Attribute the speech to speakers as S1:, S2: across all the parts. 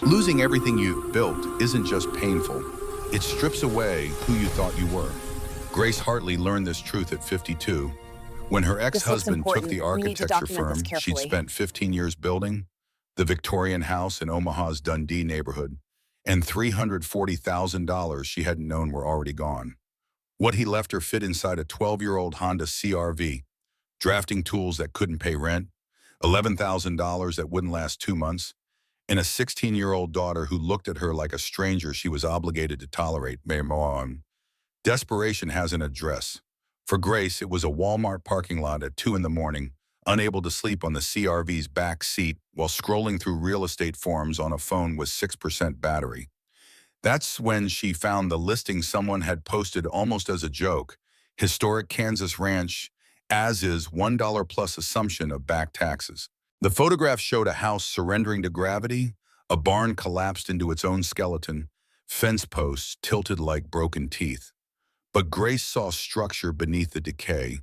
S1: Losing everything you've built isn't just painful, it strips away who you thought you were. Grace Hartley learned this truth at 52 when her
S2: This looks
S1: ex-husband took
S2: important.
S1: the
S2: We need to
S1: architecture
S2: document this
S1: firm she'd
S2: carefully.
S1: spent 15 years building, the Victorian house in Omaha's Dundee neighborhood, and $340,000 she hadn't known were already gone. What he left her fit inside a 12-year-old Honda CR-V, drafting tools that couldn't pay rent, $11,000 that wouldn't last 2 months, and a 16-year-old daughter who looked at her like a stranger she was obligated to tolerate. Desperation has an address. For Grace, it was a Walmart parking lot at 2 in the morning, unable to sleep on the CRV's back seat while scrolling through real estate forums on a phone with 6% battery. That's when she found the listing someone had posted almost as a joke: historic Kansas ranch, as is $1 plus assumption of back taxes. The photograph showed a house surrendering to gravity, a barn collapsed into its own skeleton, fence posts tilted like broken teeth. But Grace saw structure beneath the decay,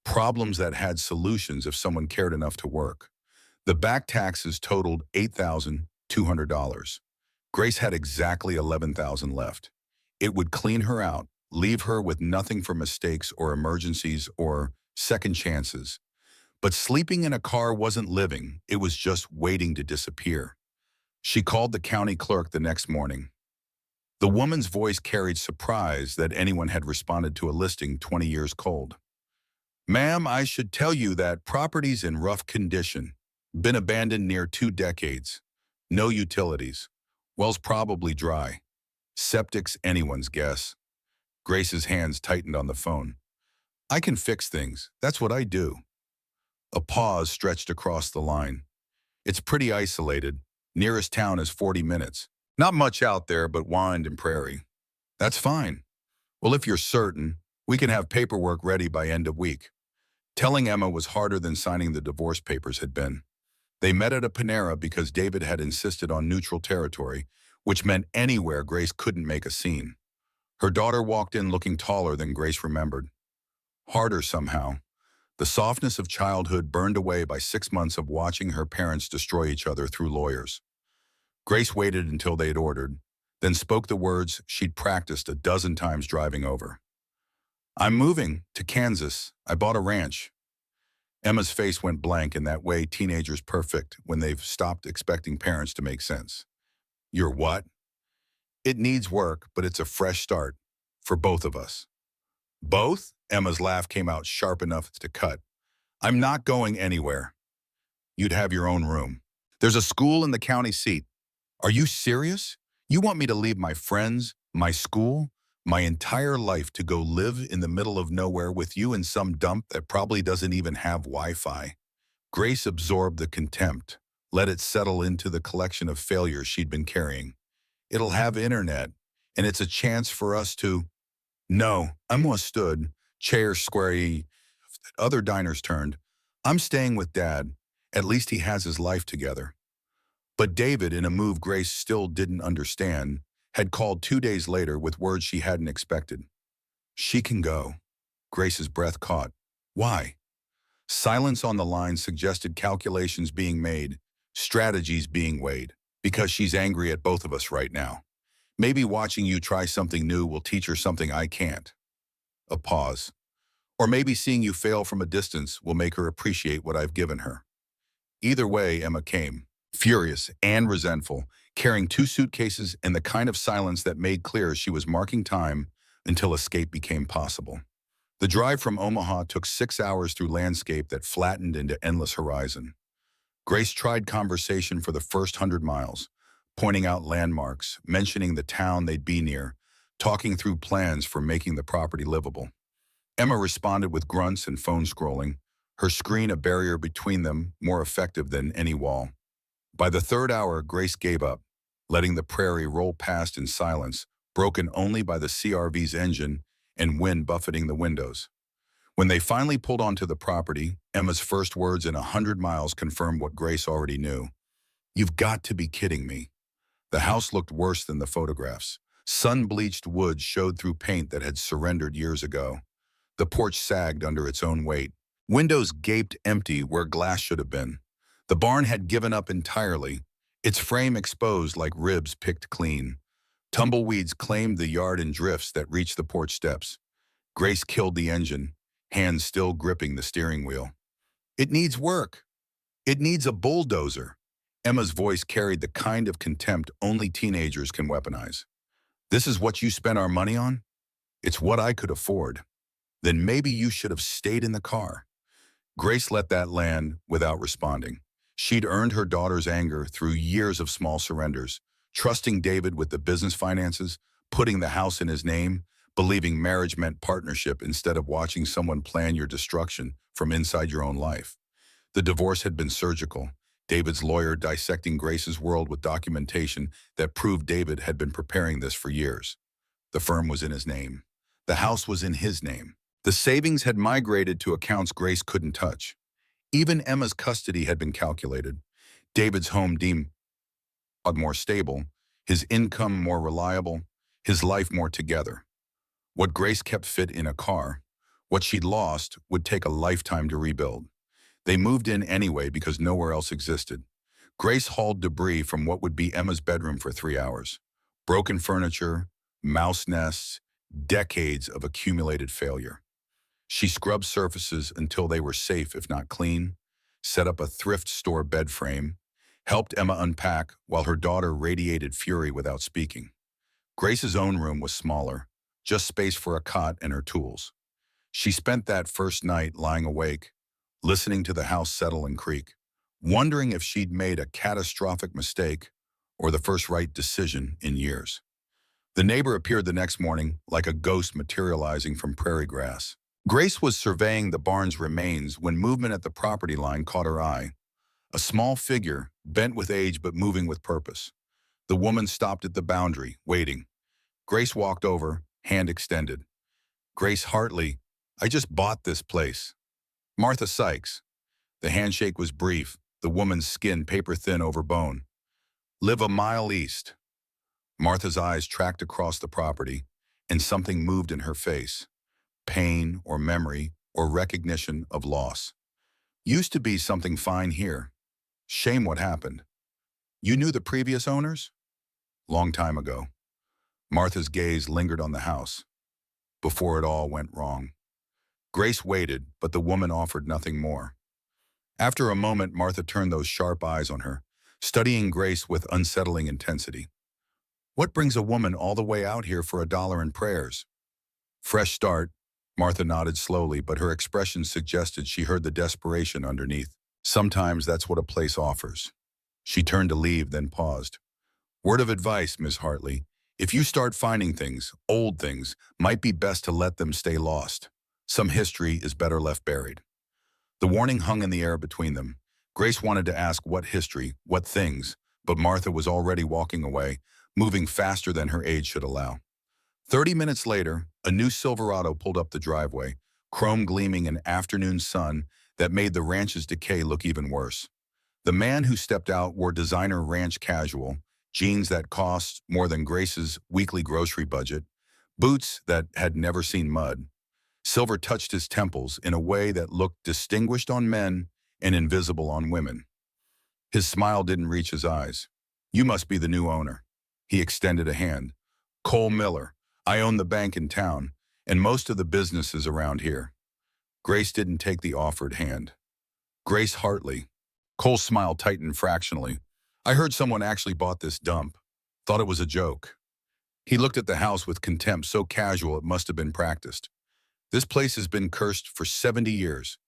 S1: problems that had solutions if someone cared enough to work. The back taxes totaled $8,200. Grace had exactly $11,000 left. It would clean her out, leave her with nothing for mistakes or emergencies or second chances. But sleeping in a car wasn't living, it was just waiting to disappear. She called the county clerk the next morning. The woman's voice carried surprise that anyone had responded to a listing 20 years cold. "Ma'am, I should tell you that property's in rough condition. Been abandoned near 2 decades. No utilities. Well's probably dry. Septic's anyone's guess." Grace's hands tightened on the phone. "I can fix things. That's what I do." A pause stretched across the line. "It's pretty isolated. Nearest town is 40 minutes. Not much out there but wind and prairie." "That's fine. Well, if you're certain, we can have paperwork ready by end of week." Telling Emma was harder than signing the divorce papers had been. They met at a Panera because David had insisted on neutral territory, which meant anywhere Grace couldn't make a scene. Her daughter walked in looking taller than Grace remembered. Harder somehow. The softness of childhood burned away by 6 months of watching her parents destroy each other through lawyers. Grace waited until they had ordered, then spoke the words she'd practiced a dozen times driving over. "I'm moving to Kansas. I bought a ranch." Emma's face went blank in that way teenagers perfect when they've stopped expecting parents to make sense. "You're what?" "It needs work, but it's a fresh start. For both of us." "Both?" Emma's laugh came out sharp enough to cut. "I'm not going anywhere." "You'd have your own room. There's a school in the county seat." "Are you serious? You want me to leave my friends, my school, my entire life to go live in the middle of nowhere with you in some dump that probably doesn't even have Wi-Fi?" Grace absorbed the contempt, let it settle into the collection of failures she'd been carrying. "It'll have internet, and it's a chance for us to—" "No," Emma stood, chair squarey. Other diners turned. "I'm staying with Dad. At least he has his life together." But David, in a move Grace still didn't understand, had called 2 days later with words she hadn't expected. "She can go." Grace's breath caught. "Why?" Silence on the line suggested calculations being made, strategies being weighed. "Because she's angry at both of us right now. Maybe watching you try something new will teach her something I can't." A pause. "Or maybe seeing you fail from a distance will make her appreciate what I've given her." Either way, Emma came, furious and resentful, carrying 2 suitcases and the kind of silence that made clear she was marking time until escape became possible. The drive from Omaha took 6 hours through landscape that flattened into endless horizon. Grace tried conversation for the first 100 miles, pointing out landmarks, mentioning the town they'd be near, talking through plans for making the property livable. Emma responded with grunts and phone scrolling, her screen a barrier between them more effective than any wall. By the third hour, Grace gave up, letting the prairie roll past in silence, broken only by the CRV's engine and wind buffeting the windows. When they finally pulled onto the property, Emma's first words in 100 miles confirmed what Grace already knew. "You've got to be kidding me." The house looked worse than the photographs. Sun-bleached wood showed through paint that had surrendered years ago. The porch sagged under its own weight. Windows gaped empty where glass should have been. The barn had given up entirely, its frame exposed like ribs picked clean. Tumbleweeds claimed the yard in drifts that reached the porch steps. Grace killed the engine, hands still gripping the steering wheel. It needs work. It needs a bulldozer. Emma's voice carried the kind of contempt only teenagers can weaponize. This is what you spent our money on? It's what I could afford. Then maybe you should have stayed in the car. Grace let that land without responding. She'd earned her daughter's anger through years of small surrenders, trusting David with the business finances, putting the house in his name, believing marriage meant partnership instead of watching someone plan your destruction from inside your own life. The divorce had been surgical, David's lawyer dissecting Grace's world with documentation that proved David had been preparing this for years. The firm was in his name. The house was in his name. The savings had migrated to accounts Grace couldn't touch. Even Emma's custody had been calculated. David's home deemed more stable, his income more reliable, his life more together. What Grace kept fit in a car, what she'd lost would take a lifetime to rebuild. They moved in anyway because nowhere else existed. Grace hauled debris from what would be Emma's bedroom for 3 hours. Broken furniture, mouse nests, decades of accumulated failure. She scrubbed surfaces until they were safe if not clean, set up a thrift store bed frame, helped Emma unpack while her daughter radiated fury without speaking. Grace's own room was smaller, just space for a cot and her tools. She spent that first night lying awake, listening to the house settle and creak, wondering if she'd made a catastrophic mistake or the first right decision in years. The neighbor appeared the next morning like a ghost materializing from prairie grass. Grace was surveying the barn's remains when movement at the property line caught her eye. A small figure, bent with age but moving with purpose. The woman stopped at the boundary, waiting. Grace walked over, hand extended. Grace Hartley, I just bought this place. Martha Sykes. The handshake was brief, the woman's skin paper-thin over bone. Live a mile east. Martha's eyes tracked across the property, and something moved in her face. Pain or memory or recognition of loss. Used to be something fine here. Shame what happened. You knew the previous owners? Long time ago. Martha's gaze lingered on the house. Before it all went wrong. Grace waited, but the woman offered nothing more. After a moment, Martha turned those sharp eyes on her, studying Grace with unsettling intensity. What brings a woman all the way out here for $1 in prayers? Fresh start. Martha nodded slowly, but her expression suggested she heard the desperation underneath. Sometimes that's what a place offers. She turned to leave, then paused. Word of advice, Miss Hartley. If you start finding things, old things, might be best to let them stay lost. Some history is better left buried. The warning hung in the air between them. Grace wanted to ask what history, what things, but Martha was already walking away, moving faster than her age should allow. 30 minutes later, a new Silverado pulled up the driveway, chrome gleaming in afternoon sun that made the ranch's decay look even worse. The man who stepped out wore designer ranch casual, jeans that cost more than Grace's weekly grocery budget, boots that had never seen mud. Silver touched his temples in a way that looked distinguished on men and invisible on women. His smile didn't reach his eyes. You must be the new owner. He extended a hand. Cole Miller. I own the bank in town, and most of the businesses around here. Grace didn't take the offered hand. Grace Hartley. Cole's smile tightened fractionally. I heard someone actually bought this dump. Thought it was a joke. He looked at the house with contempt so casual it must have been practiced. This place has been cursed for 70 years.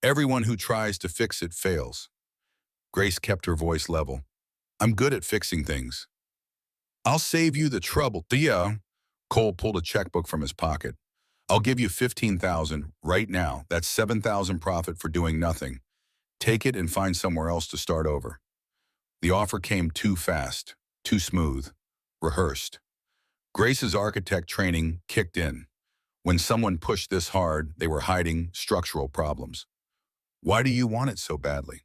S1: Everyone who tries to fix it fails. Grace kept her voice level. I'm good at fixing things. I'll save you the trouble. Yeah. Cole pulled a checkbook from his pocket. I'll give you $15,000 right now. That's $7,000 profit for doing nothing. Take it and find somewhere else to start over. The offer came too fast, too smooth, rehearsed. Grace's architect training kicked in. When someone pushed this hard, they were hiding structural problems. Why do you want it so badly?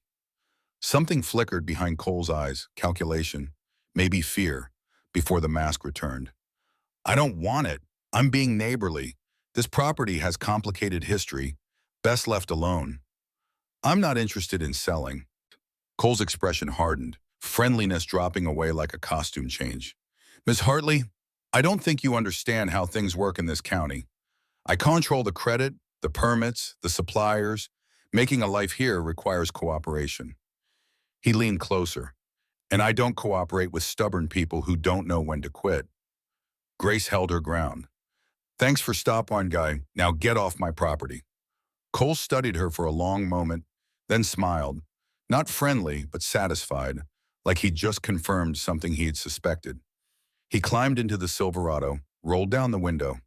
S1: Something flickered behind Cole's eyes, calculation, maybe fear, before the mask returned. I don't want it. I'm being neighborly. This property has complicated history, best left alone. I'm not interested in selling. Cole's expression hardened. friendliness dropping away like a costume change. Miss Hartley, I don't think you understand how things work in this county. I control the credit, the permits, the suppliers. Making a life here requires cooperation. He leaned closer. And I don't cooperate with stubborn people who don't know when to quit. Grace held her ground. Thanks for stop on, guy. Now get off my property. Cole studied her for a long moment, then smiled. Not friendly, but satisfied, like he'd just confirmed something he had suspected. He climbed into the Silverado, rolled down the window.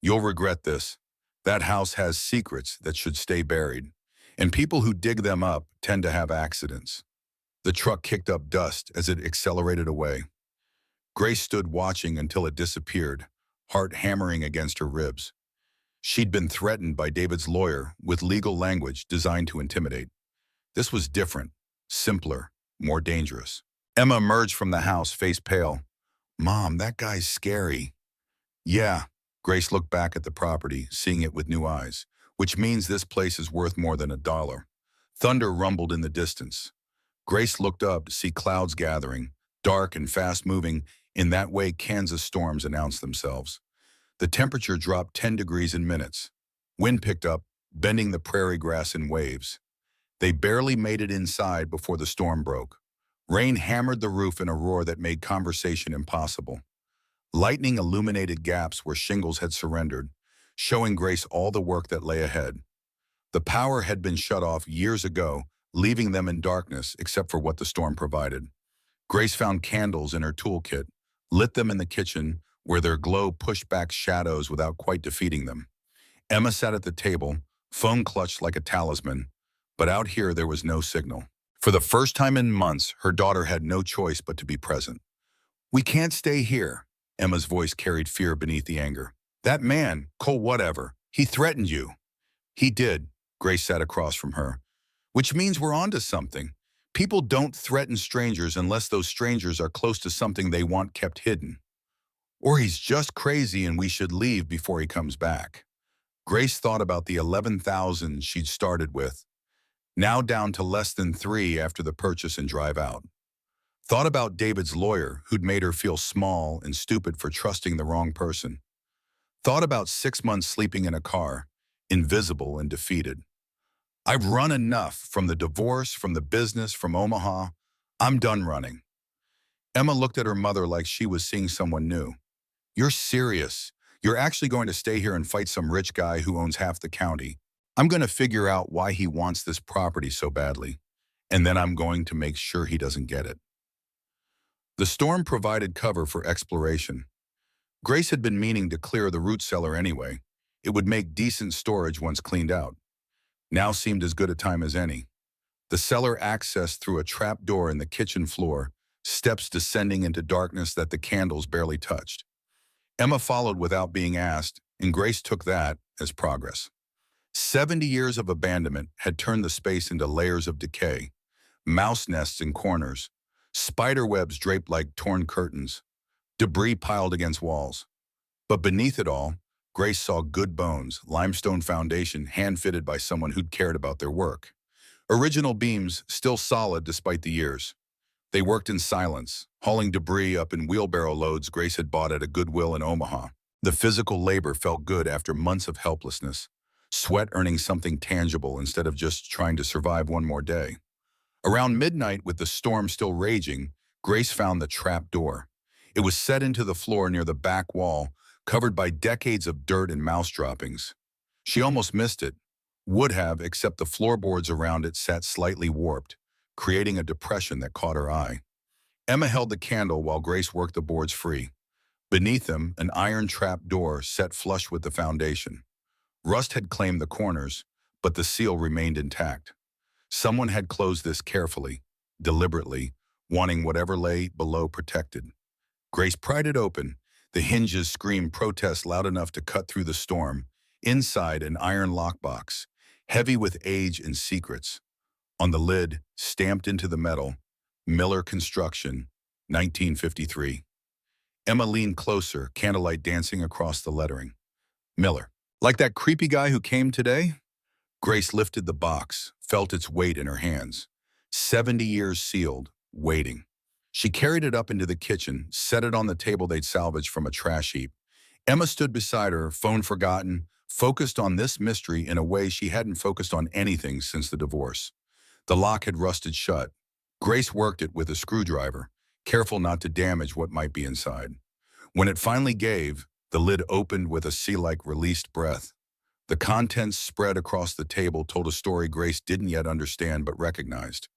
S1: You'll regret this. That house has secrets that should stay buried, and people who dig them up tend to have accidents. The truck kicked up dust as it accelerated away. Grace stood watching until it disappeared, heart hammering against her ribs. She'd been threatened by David's lawyer with legal language designed to intimidate. This was different, simpler, more dangerous. Emma emerged from the house, face pale. Mom, that guy's scary. Yeah, Grace looked back at the property, seeing it with new eyes, which means this place is worth more than $1. Thunder rumbled in the distance. Grace looked up to see clouds gathering, dark and fast-moving. In that way, Kansas storms announced themselves. The temperature dropped 10 degrees in minutes. Wind picked up, bending the prairie grass in waves. They barely made it inside before the storm broke. Rain hammered the roof in a roar that made conversation impossible. Lightning illuminated gaps where shingles had surrendered, showing Grace all the work that lay ahead. The power had been shut off years ago, leaving them in darkness except for what the storm provided. Grace found candles in her toolkit, lit them in the kitchen, where their glow pushed back shadows without quite defeating them. Emma sat at the table, phone clutched like a talisman, but out here there was no signal. For the first time in months, her daughter had no choice but to be present. We can't stay here. Emma's voice carried fear beneath the anger. That man, Cole whatever, he threatened you. He did, Grace sat across from her. Which means we're onto something. People don't threaten strangers unless those strangers are close to something they want kept hidden. Or he's just crazy and we should leave before he comes back. Grace thought about the 11,000 she'd started with, now down to less than 3 after the purchase and drive out. Thought about David's lawyer, who'd made her feel small and stupid for trusting the wrong person. Thought about 6 months sleeping in a car, invisible and defeated. I've run enough, from the divorce, from the business, from Omaha. I'm done running. Emma looked at her mother like she was seeing someone new. You're serious. You're actually going to stay here and fight some rich guy who owns half the county. I'm going to figure out why he wants this property so badly, and then I'm going to make sure he doesn't get it. The storm provided cover for exploration. Grace had been meaning to clear the root cellar anyway. It would make decent storage once cleaned out. Now seemed as good a time as any. The cellar accessed through a trap door in the kitchen floor, steps descending into darkness that the candles barely touched. Emma followed without being asked, and Grace took that as progress. 70 years of abandonment had turned the space into layers of decay, mouse nests in corners, spider webs draped like torn curtains, debris piled against walls. But beneath it all, Grace saw good bones, limestone foundation hand-fitted by someone who'd cared about their work. Original beams still solid despite the years. They worked in silence, hauling debris up in wheelbarrow loads Grace had bought at a Goodwill in Omaha. The physical labor felt good after months of helplessness, sweat earning something tangible instead of just trying to survive one more day. Around midnight, with the storm still raging, Grace found the trap door. It was set into the floor near the back wall, covered by decades of dirt and mouse droppings. She almost missed it. Would have, except the floorboards around it sat slightly warped, creating a depression that caught her eye. Emma held the candle while Grace worked the boards free. Beneath them, an iron trap door set flush with the foundation. Rust had claimed the corners, but the seal remained intact. Someone had closed this carefully, deliberately, wanting whatever lay below protected. Grace pried it open. The hinges screamed protest loud enough to cut through the storm. Inside, an iron lockbox, heavy with age and secrets. On the lid, stamped into the metal, Miller Construction, 1953. Emma leaned closer, candlelight dancing across the lettering. Miller. Like that creepy guy who came today? Grace lifted the box, felt its weight in her hands. 70 years sealed, waiting. She carried it up into the kitchen, set it on the table they'd salvaged from a trash heap. Emma stood beside her, phone forgotten, focused on this mystery in a way she hadn't focused on anything since the divorce. The lock had rusted shut. Grace worked it with a screwdriver, careful not to damage what might be inside. When it finally gave, the lid opened with a sea-like released breath. The contents spread across the table told a story Grace didn't yet understand but recognized.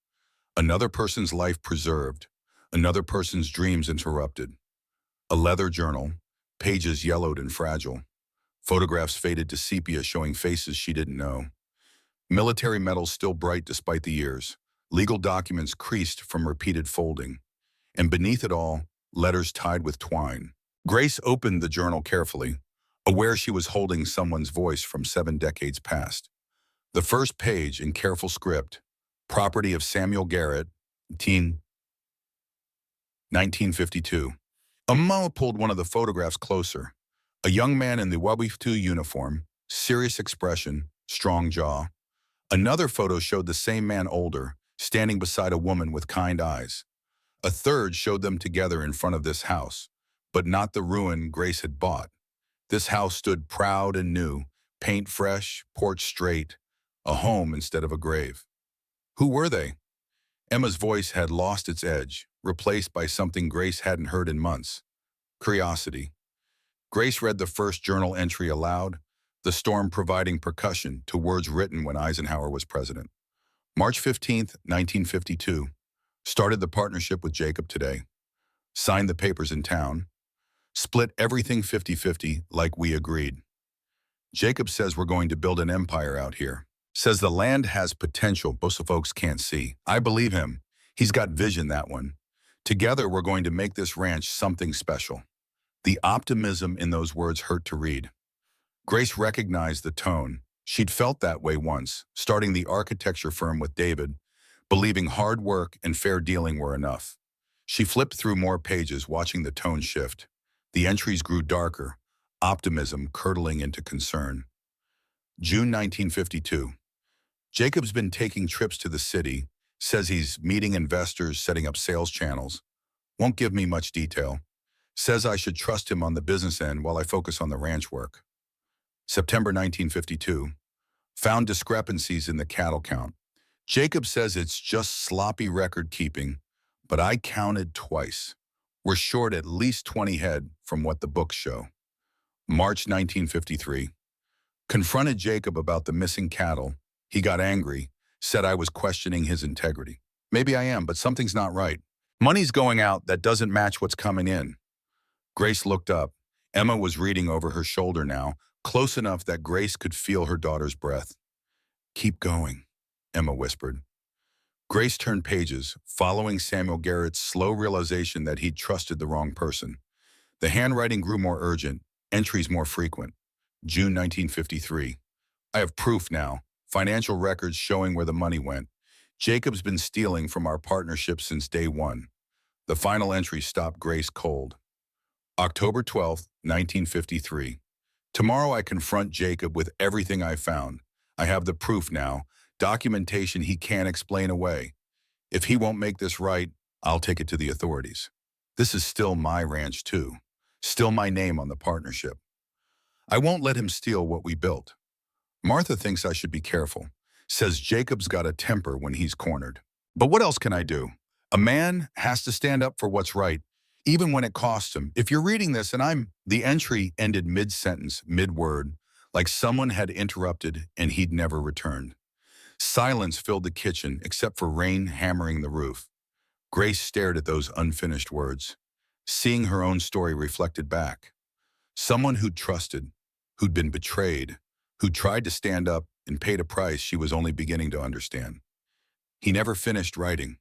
S1: Another person's life preserved, another person's dreams interrupted. A leather journal, pages yellowed and fragile. Photographs faded to sepia showing faces she didn't know. Military medals still bright despite the years. Legal documents creased from repeated folding. And beneath it all, letters tied with twine. Grace opened the journal carefully, aware she was holding someone's voice from 7 decades past. The first page in careful script, property of Samuel Garrett, 1952. Emma pulled one of the photographs closer. A young man in the WW2 uniform, serious expression, strong jaw. Another photo showed the same man older, standing beside a woman with kind eyes. A third showed them together in front of this house, but not the ruin Grace had bought. This house stood proud and new, paint fresh, porch straight, a home instead of a grave. Who were they? Emma's voice had lost its edge, replaced by something Grace hadn't heard in months. Curiosity. Grace read the first journal entry aloud, the storm providing percussion to words written when Eisenhower was president. March 15, 1952. Started the partnership with Jacob today. Signed the papers in town. Split everything 50-50 like we agreed. Jacob says we're going to build an empire out here. Says the land has potential most folks can't see. I believe him. He's got vision, that one. Together we're going to make this ranch something special. The optimism in those words hurt to read. Grace recognized the tone. She'd felt that way once, starting the architecture firm with David, believing hard work and fair dealing were enough. She flipped through more pages, watching the tone shift. The entries grew darker, optimism curdling into concern. June 1952. Jacob's been taking trips to the city, says he's meeting investors, setting up sales channels. Won't give me much detail. Says I should trust him on the business end while I focus on the ranch work. September 1952. Found discrepancies in the cattle count. Jacob says it's just sloppy record keeping, but I counted twice. We're short at least 20 head from what the books show. March 1953. Confronted Jacob about the missing cattle. He got angry, said I was questioning his integrity. Maybe I am, but something's not right. Money's going out that doesn't match what's coming in. Grace looked up. Emma was reading over her shoulder now, close enough that Grace could feel her daughter's breath. Keep going, Emma whispered. Grace turned pages, following Samuel Garrett's slow realization that he'd trusted the wrong person. The handwriting grew more urgent, entries more frequent. June 1953. I have proof now, financial records showing where the money went. Jacob's been stealing from our partnership since day one. The final entry stopped Grace cold. October 12, 1953. Tomorrow I confront Jacob with everything I found. I have the proof now, documentation he can't explain away. If he won't make this right, I'll take it to the authorities. This is still my ranch too. Still my name on the partnership. I won't let him steal what we built. Martha thinks I should be careful. Says Jacob's got a temper when he's cornered. But what else can I do? A man has to stand up for what's right, even when it costs him. If you're reading this and the entry ended mid-sentence, mid-word, like someone had interrupted and he'd never returned. Silence filled the kitchen except for rain hammering the roof. Grace stared at those unfinished words, seeing her own story reflected back. Someone who'd trusted, who'd been betrayed, who'd tried to stand up and paid a price she was only beginning to understand. He never finished writing.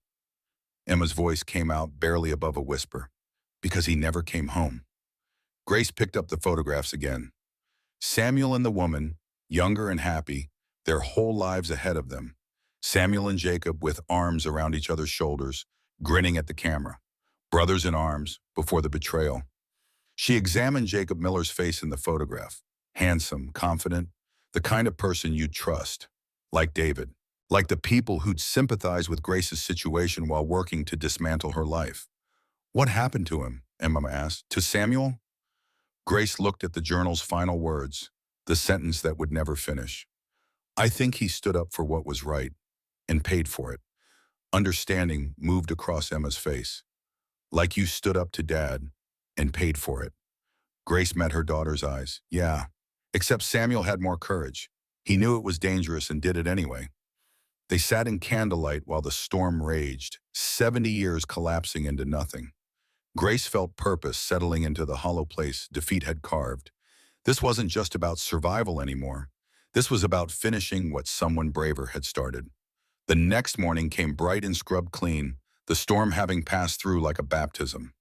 S1: Emma's voice came out barely above a whisper, because he never came home. Grace picked up the photographs again. Samuel and the woman, younger and happy, their whole lives ahead of them. Samuel and Jacob with arms around each other's shoulders, grinning at the camera. Brothers in arms before the betrayal. She examined Jacob Miller's face in the photograph. Handsome, confident, the kind of person you'd trust. Like David. Like the people who'd sympathize with Grace's situation while working to dismantle her life. What happened to him? Emma asked. To Samuel? Grace looked at the journal's final words, the sentence that would never finish. I think he stood up for what was right and paid for it. Understanding moved across Emma's face. Like you stood up to Dad and paid for it. Grace met her daughter's eyes. Yeah, except Samuel had more courage. He knew it was dangerous and did it anyway. They sat in candlelight while the storm raged, 70 years collapsing into nothing. Grace felt purpose settling into the hollow place defeat had carved. This wasn't just about survival anymore. This was about finishing what someone braver had started. The next morning came bright and scrubbed clean, the storm having passed through like a baptism.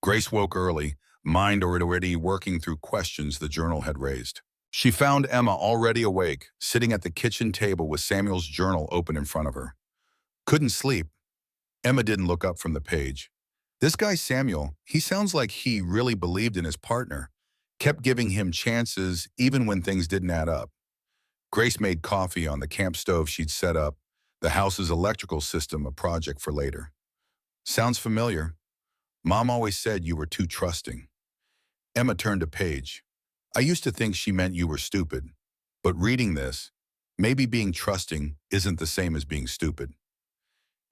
S1: Grace woke early, mind already working through questions the journal had raised. She found Emma already awake, sitting at the kitchen table with Samuel's journal open in front of her. Couldn't sleep. Emma didn't look up from the page. This guy Samuel, he sounds like he really believed in his partner, kept giving him chances even when things didn't add up. Grace made coffee on the camp stove she'd set up, the house's electrical system a project for later. Sounds familiar. Mom always said you were too trusting. Emma turned a page. I used to think she meant you were stupid, but reading this, maybe being trusting isn't the same as being stupid.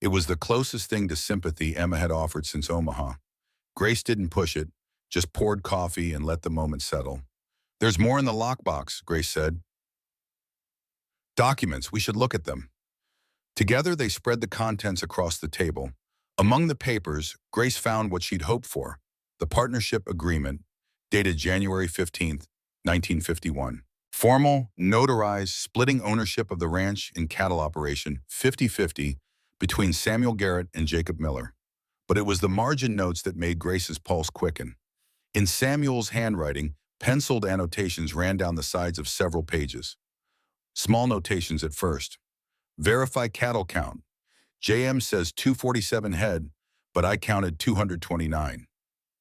S1: It was the closest thing to sympathy Emma had offered since Omaha. Grace didn't push it, just poured coffee and let the moment settle. There's more in the lockbox, Grace said. Documents, we should look at them. Together they spread the contents across the table. Among the papers, Grace found what she'd hoped for, the partnership agreement, dated January 15th, 1951. Formal, notarized, splitting ownership of the ranch and cattle operation, 50-50, between Samuel Garrett and Jacob Miller. But it was the margin notes that made Grace's pulse quicken. In Samuel's handwriting, penciled annotations ran down the sides of several pages. Small notations at first. Verify cattle count. JM says 247 head, but I counted 229.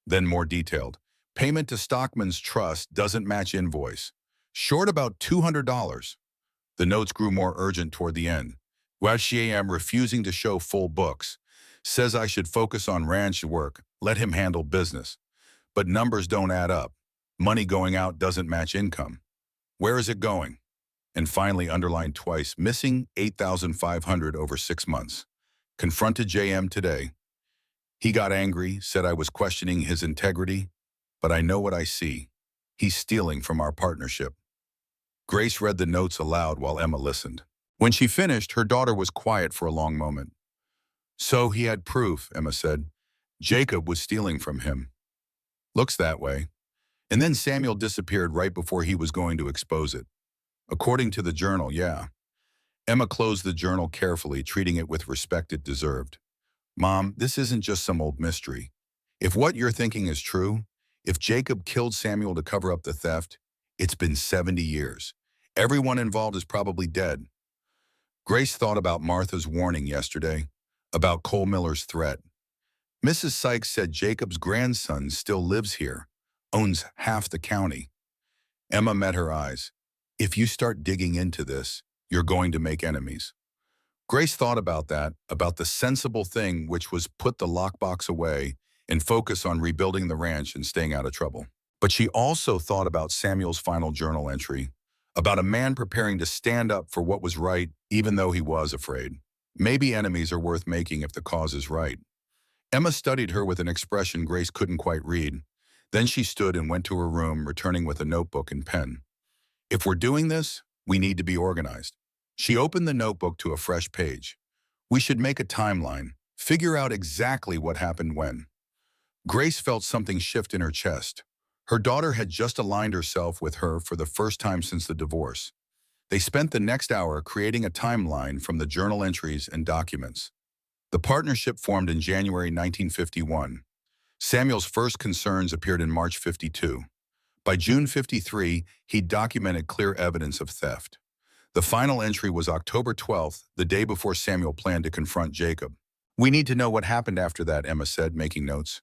S1: Then more detailed. Payment to Stockman's trust doesn't match invoice. Short about $200. The notes grew more urgent toward the end. JM refusing to show full books. Says I should focus on ranch work, let him handle business. But numbers don't add up. Money going out doesn't match income. Where is it going? And finally underlined twice, missing $8,500 over 6 months. Confronted JM today. He got angry, said I was questioning his integrity, but I know what I see. He's stealing from our partnership. Grace read the notes aloud while Emma listened. When she finished, her daughter was quiet for a long moment. So he had proof, Emma said. Jacob was stealing from him. Looks that way. And then Samuel disappeared right before he was going to expose it. According to the journal, yeah. Emma closed the journal carefully, treating it with respect it deserved. Mom, this isn't just some old mystery. If what you're thinking is true, if Jacob killed Samuel to cover up the theft, it's been 70 years. Everyone involved is probably dead. Grace thought about Martha's warning yesterday, about Cole Miller's threat. Mrs. Sykes said Jacob's grandson still lives here, owns half the county. Emma met her eyes. If you start digging into this, you're going to make enemies. Grace thought about that, about the sensible thing which was put the lockbox away and focus on rebuilding the ranch and staying out of trouble. But she also thought about Samuel's final journal entry, about a man preparing to stand up for what was right even though he was afraid. Maybe enemies are worth making if the cause is right. Emma studied her with an expression Grace couldn't quite read. Then she stood and went to her room, returning with a notebook and pen. If we're doing this, we need to be organized. She opened the notebook to a fresh page. We should make a timeline, figure out exactly what happened when. Grace felt something shift in her chest. Her daughter had just aligned herself with her for the first time since the divorce. They spent the next hour creating a timeline from the journal entries and documents. The partnership formed in January 1951. Samuel's first concerns appeared in March 52. By June 53, he documented clear evidence of theft. The final entry was October 12th, the day before Samuel planned to confront Jacob. We need to know what happened after that, Emma said, making notes.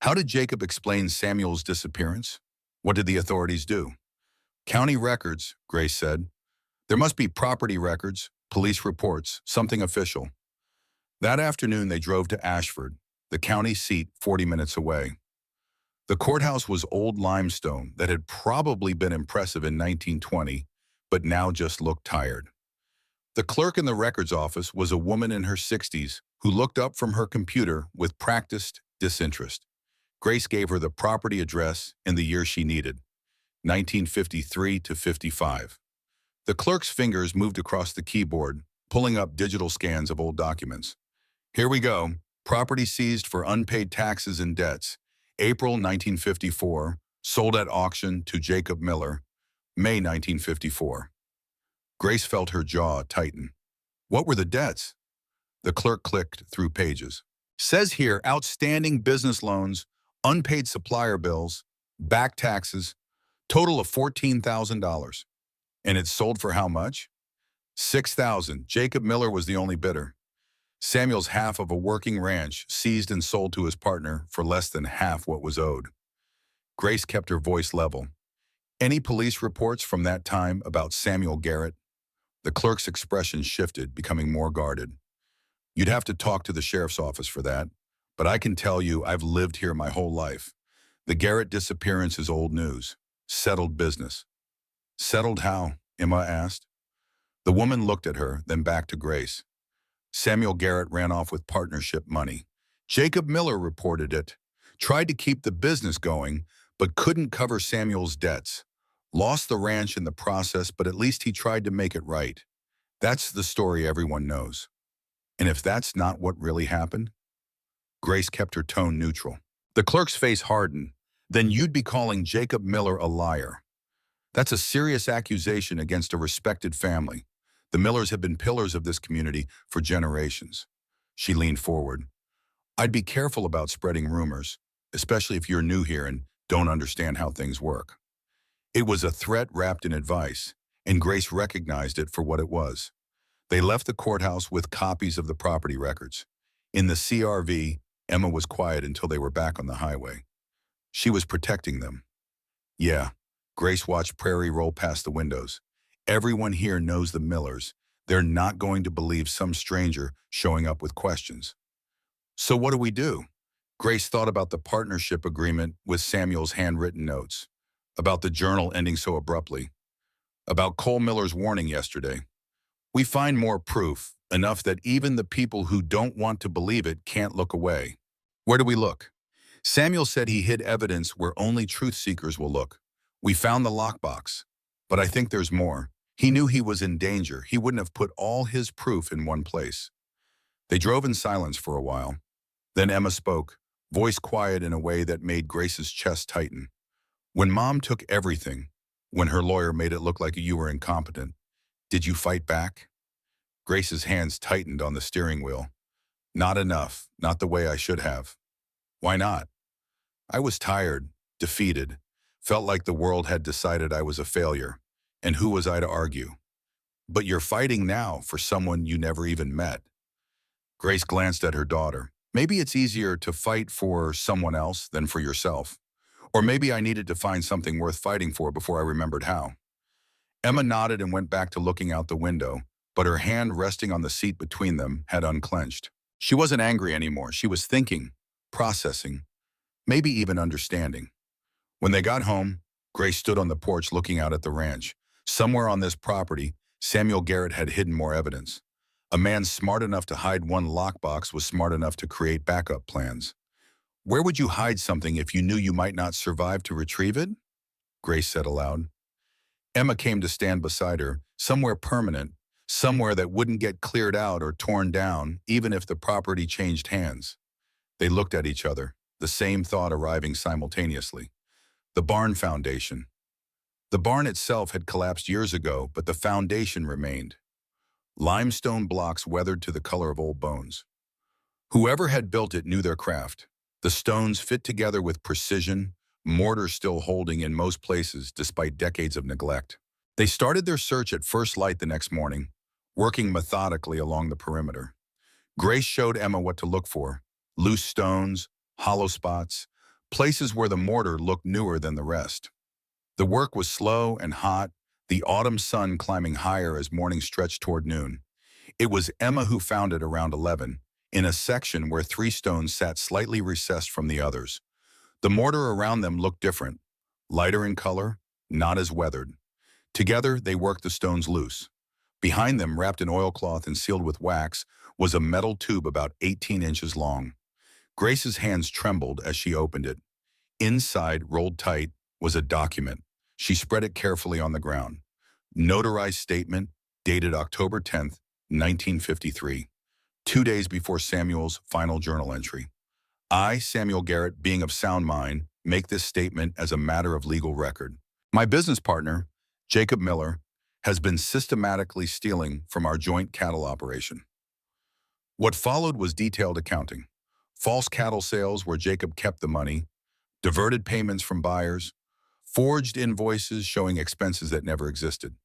S1: How did Jacob explain Samuel's disappearance? What did the authorities do? County records, Grace said. There must be property records, police reports, something official. That afternoon, they drove to Ashford. the county seat 40 minutes away. The courthouse was old limestone that had probably been impressive in 1920, but now just looked tired. The clerk in the records office was a woman in her 60s who looked up from her computer with practiced disinterest. Grace gave her the property address and the year she needed, 1953 to 55. The clerk's fingers moved across the keyboard, pulling up digital scans of old documents. Here we go. Property seized for unpaid taxes and debts. April 1954, sold at auction to Jacob Miller. May 1954. Grace felt her jaw tighten. What were the debts? The clerk clicked through pages. Says here, outstanding business loans, unpaid supplier bills, back taxes, total of $14,000. And it sold for how much? $6,000. Jacob Miller was the only bidder. Samuel's half of a working ranch seized and sold to his partner for less than half what was owed. Grace kept her voice level. Any police reports from that time about Samuel Garrett? The clerk's expression shifted, becoming more guarded. You'd have to talk to the sheriff's office for that, but I can tell you I've lived here my whole life. The Garrett disappearance is old news. Settled business. Settled how? Emma asked. The woman looked at her, then back to Grace. Samuel Garrett ran off with partnership money. Jacob Miller reported it. Tried to keep the business going, but couldn't cover Samuel's debts. Lost the ranch in the process, but at least he tried to make it right. That's the story everyone knows. And if that's not what really happened? Grace kept her tone neutral. The clerk's face hardened. Then you'd be calling Jacob Miller a liar. That's a serious accusation against a respected family. The Millers have been pillars of this community for generations. She leaned forward. I'd be careful about spreading rumors, especially if you're new here and don't understand how things work. It was a threat wrapped in advice, and Grace recognized it for what it was. They left the courthouse with copies of the property records. In the CRV, Emma was quiet until they were back on the highway. She was protecting them. Yeah, Grace watched Prairie roll past the windows. Everyone here knows the Millers. They're not going to believe some stranger showing up with questions. So what do we do? Grace thought about the partnership agreement with Samuel's handwritten notes, about the journal ending so abruptly, about Cole Miller's warning yesterday. We find more proof, enough that even the people who don't want to believe it can't look away. Where do we look? Samuel said he hid evidence where only truth seekers will look. We found the lockbox, but I think there's more. He knew he was in danger. He wouldn't have put all his proof in one place. They drove in silence for a while. Then Emma spoke, voice quiet in a way that made Grace's chest tighten. When Mom took everything, when her lawyer made it look like you were incompetent, did you fight back? Grace's hands tightened on the steering wheel. Not enough, not the way I should have. Why not? I was tired, defeated, felt like the world had decided I was a failure. And who was I to argue? But you're fighting now for someone you never even met. Grace glanced at her daughter. Maybe it's easier to fight for someone else than for yourself. Or maybe I needed to find something worth fighting for before I remembered how. Emma nodded and went back to looking out the window, but her hand resting on the seat between them had unclenched. She wasn't angry anymore. She was thinking, processing, maybe even understanding. When they got home, Grace stood on the porch looking out at the ranch. Somewhere on this property, Samuel Garrett had hidden more evidence. A man smart enough to hide one lockbox was smart enough to create backup plans. Where would you hide something if you knew you might not survive to retrieve it? Grace said aloud. Emma came to stand beside her, somewhere permanent, somewhere that wouldn't get cleared out or torn down, even if the property changed hands. They looked at each other, the same thought arriving simultaneously. The barn foundation. The barn itself had collapsed years ago, but the foundation remained. Limestone blocks weathered to the color of old bones. Whoever had built it knew their craft. The stones fit together with precision, mortar still holding in most places despite decades of neglect. They started their search at first light the next morning, working methodically along the perimeter. Grace showed Emma what to look for: loose stones, hollow spots, places where the mortar looked newer than the rest. The work was slow and hot, the autumn sun climbing higher as morning stretched toward noon. It was Emma who found it around 11, in a section where 3 stones sat slightly recessed from the others. The mortar around them looked different, lighter in color, not as weathered. Together, they worked the stones loose. Behind them, wrapped in oilcloth and sealed with wax, was a metal tube about 18 inches long. Grace's hands trembled as she opened it. Inside, rolled tight, was a document. She spread it carefully on the ground. Notarized statement, dated October 10th, 1953, 2 days before Samuel's final journal entry. I, Samuel Garrett, being of sound mind, make this statement as a matter of legal record. My business partner, Jacob Miller, has been systematically stealing from our joint cattle operation. What followed was detailed accounting. False cattle sales where Jacob kept the money, diverted payments from buyers, forged invoices showing expenses that never existed.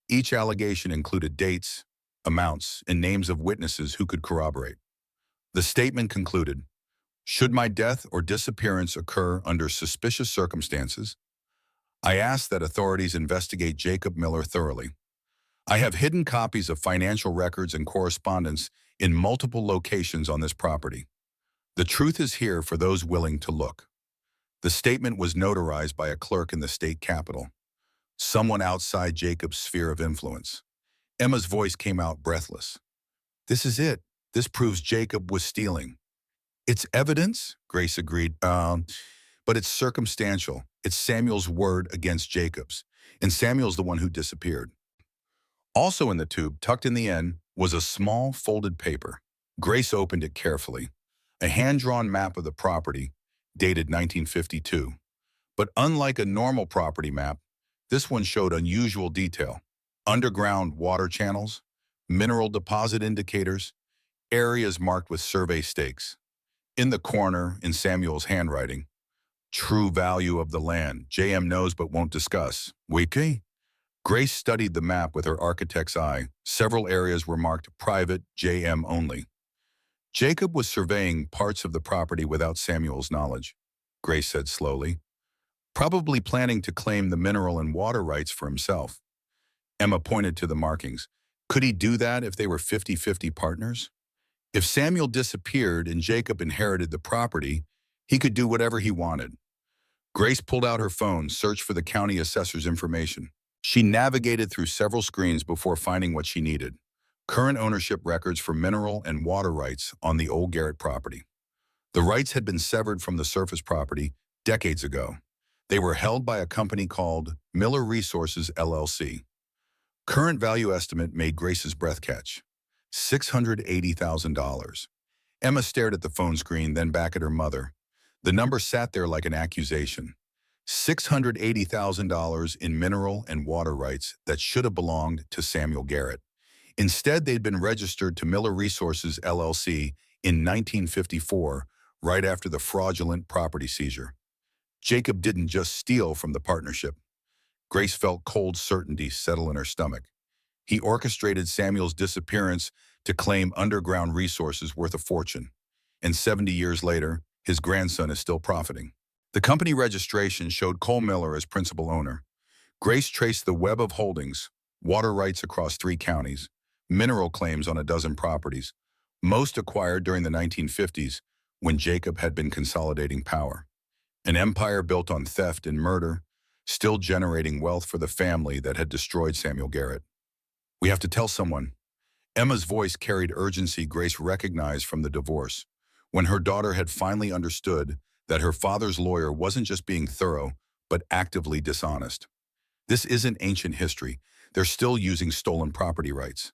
S1: Each allegation included dates, amounts, and names of witnesses who could corroborate. The statement concluded, should my death or disappearance occur under suspicious circumstances, I ask that authorities investigate Jacob Miller thoroughly. I have hidden copies of financial records and correspondence in multiple locations on this property. The truth is here for those willing to look. The statement was notarized by a clerk in the state capitol, someone outside Jacob's sphere of influence. Emma's voice came out breathless. This is it. This proves Jacob was stealing. It's evidence, Grace agreed, but it's circumstantial. It's Samuel's word against Jacob's, and Samuel's the one who disappeared. Also in the tube, tucked in the end, was a small folded paper. Grace opened it carefully. A hand-drawn map of the property, dated 1952. But unlike a normal property map, this one showed unusual detail. Underground water channels, mineral deposit indicators, areas marked with survey stakes. In the corner, in Samuel's handwriting, true value of the land, JM knows but won't discuss. Wiki? Grace studied the map with her architect's eye. Several areas were marked private, JM only. Jacob was surveying parts of the property without Samuel's knowledge, Grace said slowly, probably planning to claim the mineral and water rights for himself. Emma pointed to the markings. Could he do that if they were 50-50 partners? If Samuel disappeared and Jacob inherited the property, he could do whatever he wanted. Grace pulled out her phone, searched for the county assessor's information. She navigated through several screens before finding what she needed. Current ownership records for mineral and water rights on the old Garrett property. The rights had been severed from the surface property decades ago. They were held by a company called Miller Resources, LLC. Current value estimate made Grace's breath catch. $680,000. Emma stared at the phone screen, then back at her mother. The number sat there like an accusation. $680,000 in mineral and water rights that should have belonged to Samuel Garrett. Instead, they'd been registered to Miller Resources, LLC in 1954, right after the fraudulent property seizure. Jacob didn't just steal from the partnership. Grace felt cold certainty settle in her stomach. He orchestrated Samuel's disappearance to claim underground resources worth a fortune. And 70 years later, his grandson is still profiting. The company registration showed Cole Miller as principal owner. Grace traced the web of holdings, water rights across 3 counties, mineral claims on a dozen properties, most acquired during the 1950s when Jacob had been consolidating power. An empire built on theft and murder, still generating wealth for the family that had destroyed Samuel Garrett. We have to tell someone. Emma's voice carried urgency Grace recognized from the divorce, when her daughter had finally understood that her father's lawyer wasn't just being thorough, but actively dishonest. This isn't ancient history. They're still using stolen property rights.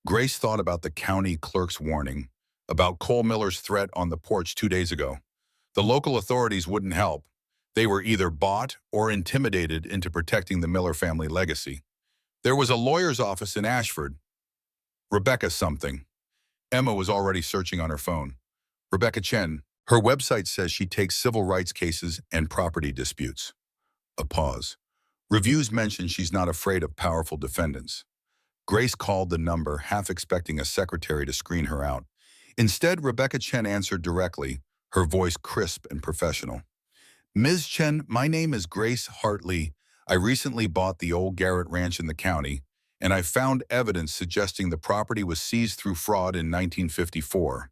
S1: Grace thought about the county clerk's warning, about Cole Miller's threat on the porch 2 days ago. The local authorities wouldn't help. They were either bought or intimidated into protecting the Miller family legacy. There was a lawyer's office in Ashford. Rebecca something. Emma was already searching on her phone. Rebecca Chen. Her website says she takes civil rights cases and property disputes. A pause. Reviews mention she's not afraid of powerful defendants. Grace called the number, half expecting a secretary to screen her out. Instead, Rebecca Chen answered directly, her voice crisp and professional. Ms. Chen, my name is Grace Hartley. I recently bought the old Garrett Ranch in the county, and I found evidence suggesting the property was seized through fraud in 1954.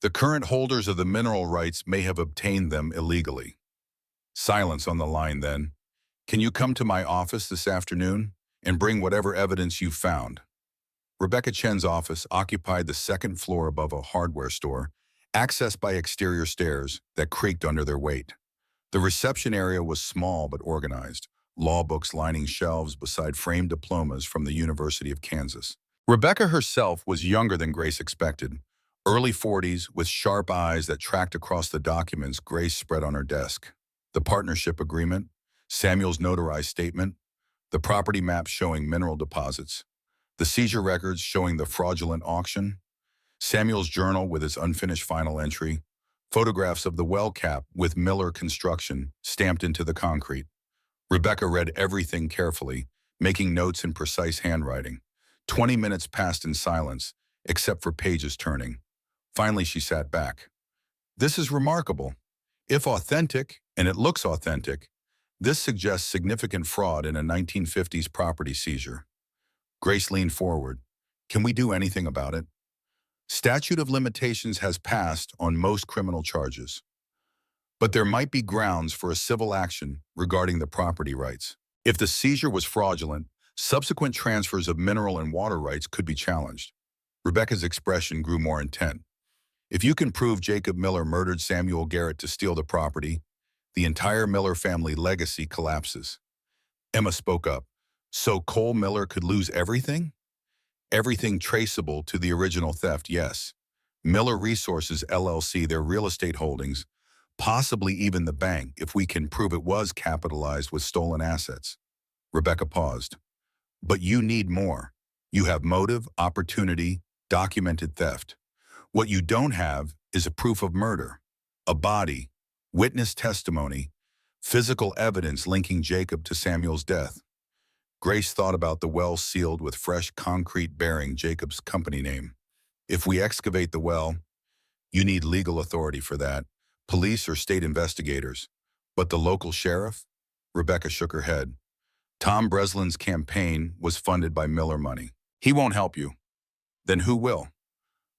S1: The current holders of the mineral rights may have obtained them illegally. Silence on the line then. Can you come to my office this afternoon and bring whatever evidence you've found? Rebecca Chen's office occupied the second floor above a hardware store, accessed by exterior stairs that creaked under their weight. The reception area was small but organized, law books lining shelves beside framed diplomas from the University of Kansas. Rebecca herself was younger than Grace expected, early 40s with sharp eyes that tracked across the documents Grace spread on her desk. The partnership agreement, Samuel's notarized statement, the property map showing mineral deposits, the seizure records showing the fraudulent auction, Samuel's journal with its unfinished final entry, photographs of the well cap with Miller Construction stamped into the concrete. Rebecca read everything carefully, making notes in precise handwriting. 20 minutes passed in silence, except for pages turning. Finally, she sat back. This is remarkable. If authentic, and it looks authentic, this suggests significant fraud in a 1950s property seizure. Grace leaned forward. Can we do anything about it? Statute of limitations has passed on most criminal charges, but there might be grounds for a civil action regarding the property rights. If the seizure was fraudulent, subsequent transfers of mineral and water rights could be challenged. Rebecca's expression grew more intent. If you can prove Jacob Miller murdered Samuel Garrett to steal the property, the entire Miller family legacy collapses. Emma spoke up. So Cole Miller could lose everything? Everything traceable to the original theft, yes. Miller Resources LLC, their real estate holdings, possibly even the bank if we can prove it was capitalized with stolen assets. Rebecca paused. But you need more. You have motive, opportunity, documented theft. What you don't have is a proof of murder, a body, witness testimony, physical evidence linking Jacob to Samuel's death. Grace thought about the well sealed with fresh concrete bearing Jacob's company name. If we excavate the well, you need legal authority for that, police or state investigators. But the local sheriff? Rebecca shook her head. Tom Breslin's campaign was funded by Miller money. He won't help you. Then who will?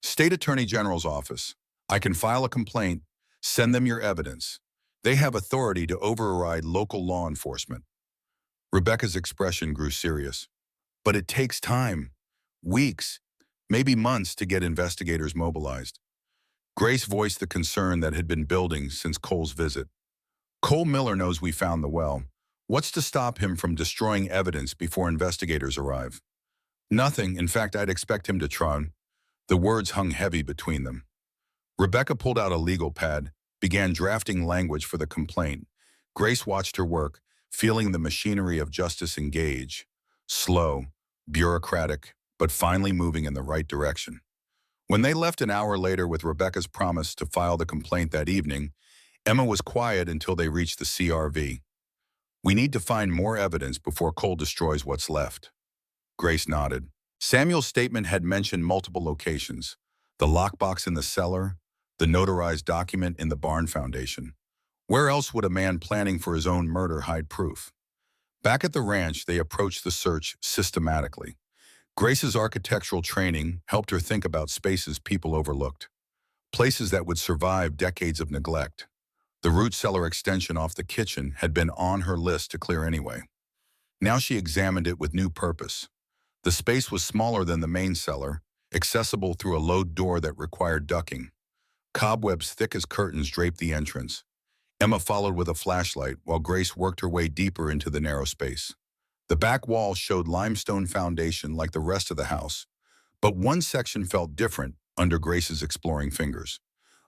S1: State Attorney General's office. I can file a complaint, send them your evidence. They have authority to override local law enforcement. Rebecca's expression grew serious. But it takes time, weeks, maybe months to get investigators mobilized. Grace voiced the concern that had been building since Cole's visit. Cole Miller knows we found the well. What's to stop him from destroying evidence before investigators arrive? Nothing. In fact, I'd expect him to try. The words hung heavy between them. Rebecca pulled out a legal pad, began drafting language for the complaint. Grace watched her work, feeling the machinery of justice engage. Slow, bureaucratic, but finally moving in the right direction. When they left an hour later with Rebecca's promise to file the complaint that evening, Emma was quiet until they reached the CRV. We need to find more evidence before Cole destroys what's left. Grace nodded. Samuel's statement had mentioned multiple locations: the lockbox in the cellar, the notarized document in the barn foundation. Where else would a man planning for his own murder hide proof? Back at the ranch, they approached the search systematically. Grace's architectural training helped her think about spaces people overlooked, places that would survive decades of neglect. The root cellar extension off the kitchen had been on her list to clear anyway. Now she examined it with new purpose. The space was smaller than the main cellar, accessible through a low door that required ducking. Cobwebs thick as curtains draped the entrance. Emma followed with a flashlight while Grace worked her way deeper into the narrow space. The back wall showed limestone foundation like the rest of the house, but one section felt different under Grace's exploring fingers.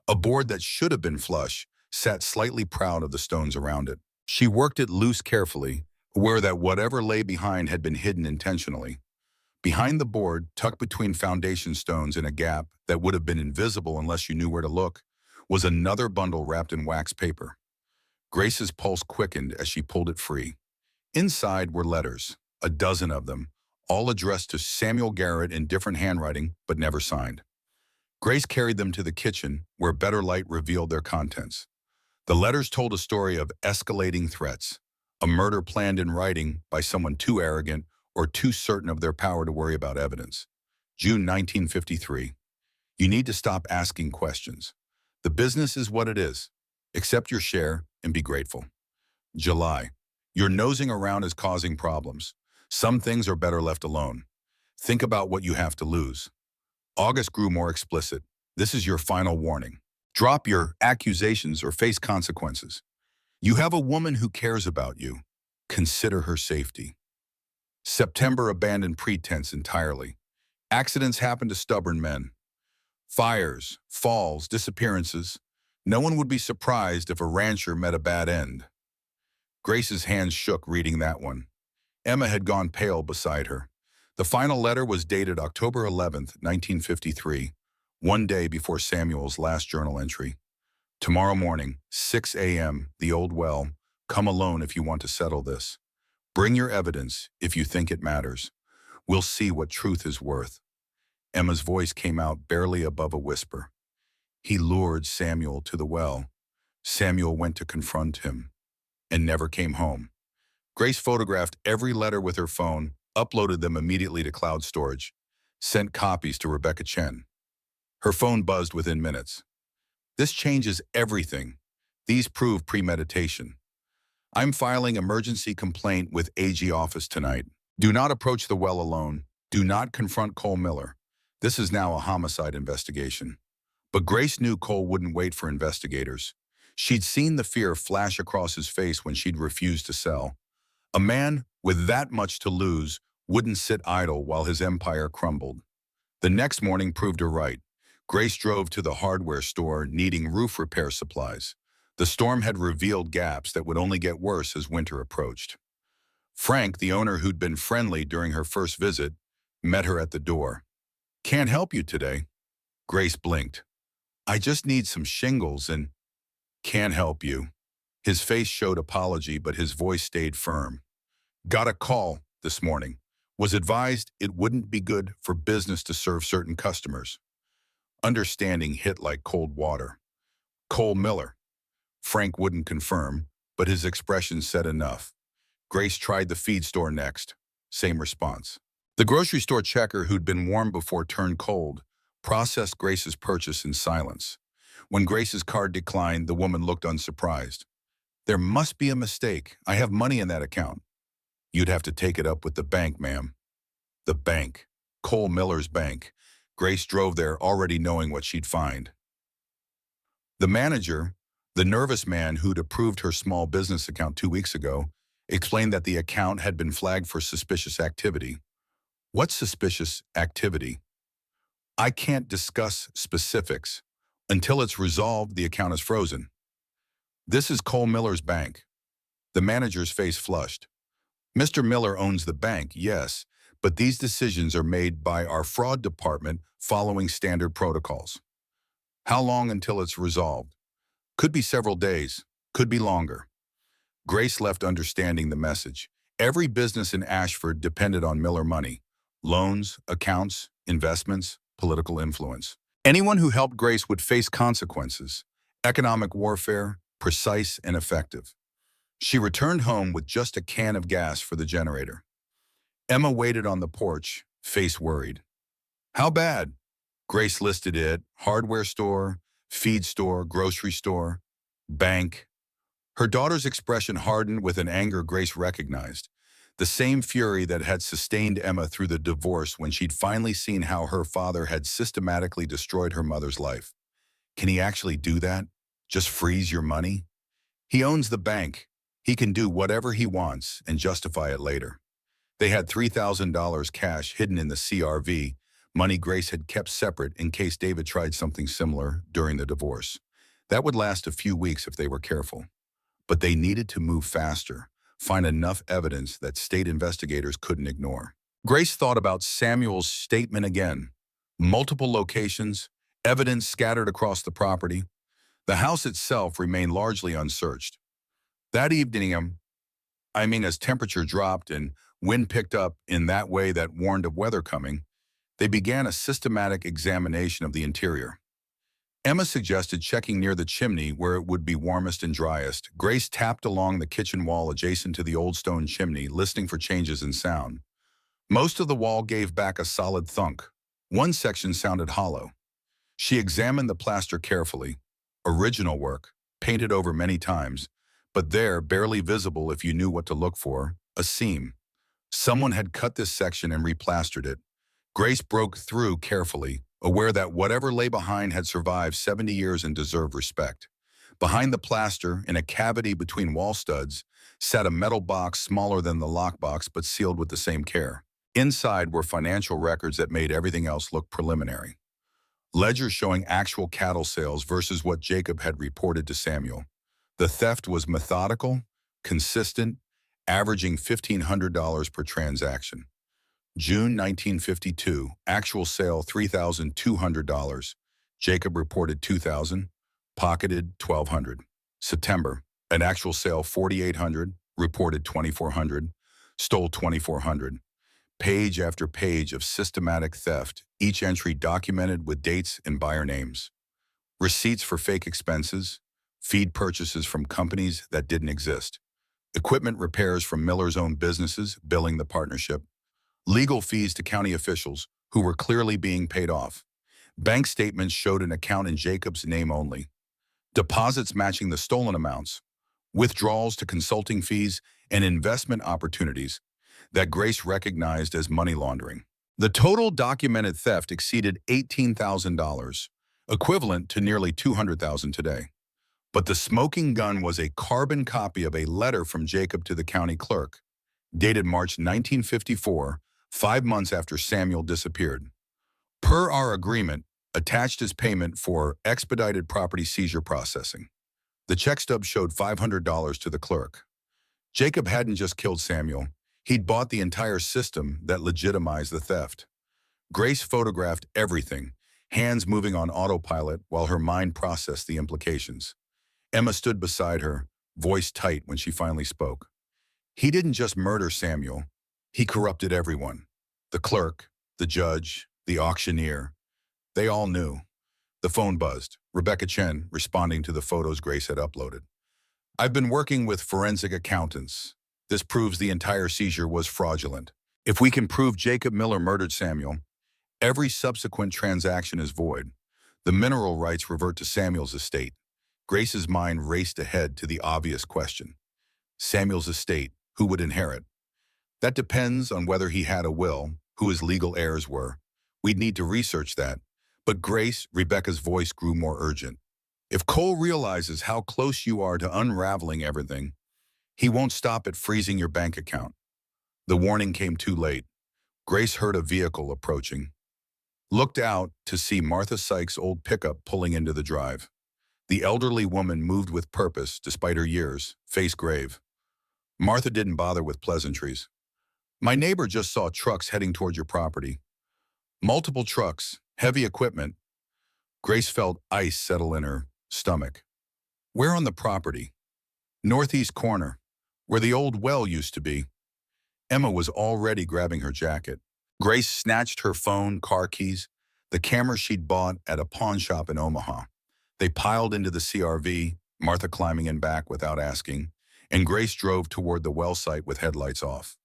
S1: A board that should have been flush sat slightly proud of the stones around it. She worked it loose carefully, aware that whatever lay behind had been hidden intentionally. Behind the board, tucked between foundation stones in a gap that would have been invisible unless you knew where to look, was another bundle wrapped in wax paper. Grace's pulse quickened as she pulled it free. Inside were letters, a dozen of them, all addressed to Samuel Garrett in different handwriting, but never signed. Grace carried them to the kitchen, where better light revealed their contents. The letters told a story of escalating threats, a murder planned in writing by someone too arrogant or too certain of their power to worry about evidence. June 1953. You need to stop asking questions. The business is what it is. Accept your share and be grateful. July. Your nosing around is causing problems. Some things are better left alone. Think about what you have to lose. August grew more explicit. This is your final warning. Drop your accusations or face consequences. You have a woman who cares about you. Consider her safety. September abandoned pretense entirely. Accidents happen to stubborn men. Fires, falls, disappearances. No one would be surprised if a rancher met a bad end. Grace's hands shook reading that one. Emma had gone pale beside her. The final letter was dated October 11th, 1953, one day before Samuel's last journal entry. Tomorrow morning, 6 a.m., the old well. Come alone if you want to settle this. Bring your evidence if you think it matters. We'll see what truth is worth. Emma's voice came out barely above a whisper. He lured Samuel to the well. Samuel went to confront him and never came home. Grace photographed every letter with her phone, uploaded them immediately to cloud storage, sent copies to Rebecca Chen. Her phone buzzed within minutes. This changes everything. These prove premeditation. I'm filing emergency complaint with AG office tonight. Do not approach the well alone. Do not confront Cole Miller. This is now a homicide investigation. But Grace knew Cole wouldn't wait for investigators. She'd seen the fear flash across his face when she'd refused to sell. A man with that much to lose wouldn't sit idle while his empire crumbled. The next morning proved her right. Grace drove to the hardware store needing roof repair supplies. The storm had revealed gaps that would only get worse as winter approached. Frank, the owner who'd been friendly during her first visit, met her at the door. Can't help you today. Grace blinked. I just need some shingles and... Can't help you. His face showed apology, but his voice stayed firm. Got a call this morning. Was advised it wouldn't be good for business to serve certain customers. Understanding hit like cold water. Cole Miller. Frank wouldn't confirm, but his expression said enough. Grace tried the feed store next. Same response. The grocery store checker who'd been warm before turned cold, processed Grace's purchase in silence. When Grace's card declined, the woman looked unsurprised. There must be a mistake. I have money in that account. You'd have to take it up with the bank, ma'am. The bank. Cole Miller's bank. Grace drove there already knowing what she'd find. The manager, the nervous man who'd approved her small business account 2 weeks ago, explained that the account had been flagged for suspicious activity. What suspicious activity? I can't discuss specifics. Until it's resolved, the account is frozen. This is Cole Miller's bank. The manager's face flushed. Mr. Miller owns the bank, yes, but these decisions are made by our fraud department following standard protocols. How long until it's resolved? Could be several days, could be longer. Grace left understanding the message. Every business in Ashford depended on Miller money. Loans, accounts, investments, political influence. Anyone who helped Grace would face consequences. Economic warfare, precise and effective. She returned home with just a can of gas for the generator. Emma waited on the porch, face worried. How bad? Grace listed it: hardware store, feed store, grocery store, bank. Her daughter's expression hardened with an anger Grace recognized. The same fury that had sustained Emma through the divorce when she'd finally seen how her father had systematically destroyed her mother's life. Can he actually do that? Just freeze your money? He owns the bank. He can do whatever he wants and justify it later. They had $3,000 cash hidden in the CRV, money Grace had kept separate in case David tried something similar during the divorce. That would last a few weeks if they were careful. But they needed to move faster, find enough evidence that state investigators couldn't ignore. Grace thought about Samuel's statement again. Multiple locations, evidence scattered across the property. The house itself remained largely unsearched. That evening, as temperature dropped and wind picked up in that way that warned of weather coming, they began a systematic examination of the interior. Emma suggested checking near the chimney where it would be warmest and driest. Grace tapped along the kitchen wall adjacent to the old stone chimney, listening for changes in sound. Most of the wall gave back a solid thunk. One section sounded hollow. She examined the plaster carefully. Original work, painted over many times, but there, barely visible if you knew what to look for, a seam. Someone had cut this section and replastered it. Grace broke through carefully, aware that whatever lay behind had survived 70 years and deserved respect. Behind the plaster, in a cavity between wall studs, sat a metal box smaller than the lockbox but sealed with the same care. Inside were financial records that made everything else look preliminary. Ledgers showing actual cattle sales versus what Jacob had reported to Samuel. The theft was methodical, consistent, averaging $1,500 per transaction. June 1952, actual sale $3,200. Jacob reported $2,000, pocketed $1,200. September, an actual sale $4,800, reported $2,400, stole $2,400. Page after page of systematic theft, each entry documented with dates and buyer names. Receipts for fake expenses, feed purchases from companies that didn't exist. Equipment repairs from Miller's own businesses, billing the partnership. Legal fees to county officials, who were clearly being paid off. Bank statements showed an account in Jacob's name only. Deposits matching the stolen amounts. Withdrawals to consulting fees and investment opportunities that Grace recognized as money laundering. The total documented theft exceeded $18,000, equivalent to nearly $200,000 today. But the smoking gun was a carbon copy of a letter from Jacob to the county clerk, dated March 1954, 5 months after Samuel disappeared. Per our agreement, attached as payment for expedited property seizure processing. The check stub showed $500 to the clerk. Jacob hadn't just killed Samuel. He'd bought the entire system that legitimized the theft. Grace photographed everything, hands moving on autopilot while her mind processed the implications. Emma stood beside her, voice tight when she finally spoke. He didn't just murder Samuel. He corrupted everyone. The clerk, the judge, the auctioneer. They all knew. The phone buzzed. Rebecca Chen, responding to the photos Grace had uploaded. I've been working with forensic accountants. This proves the entire seizure was fraudulent. If we can prove Jacob Miller murdered Samuel, every subsequent transaction is void. The mineral rights revert to Samuel's estate. Grace's mind raced ahead to the obvious question. Samuel's estate, who would inherit? That depends on whether he had a will, who his legal heirs were. We'd need to research that. But Grace, Rebecca's voice grew more urgent. If Cole realizes how close you are to unraveling everything, he won't stop at freezing your bank account. The warning came too late. Grace heard a vehicle approaching. Looked out to see Martha Sykes' old pickup pulling into the drive. The elderly woman moved with purpose despite her years, face grave. Martha didn't bother with pleasantries. My neighbor just saw trucks heading toward your property. Multiple trucks, heavy equipment. Grace felt ice settle in her stomach. Where on the property? Northeast corner, where the old well used to be. Emma was already grabbing her jacket. Grace snatched her phone, car keys, the camera she'd bought at a pawn shop in Omaha. They piled into the CRV, Martha climbing in back without asking, and Grace drove toward the well site with headlights off.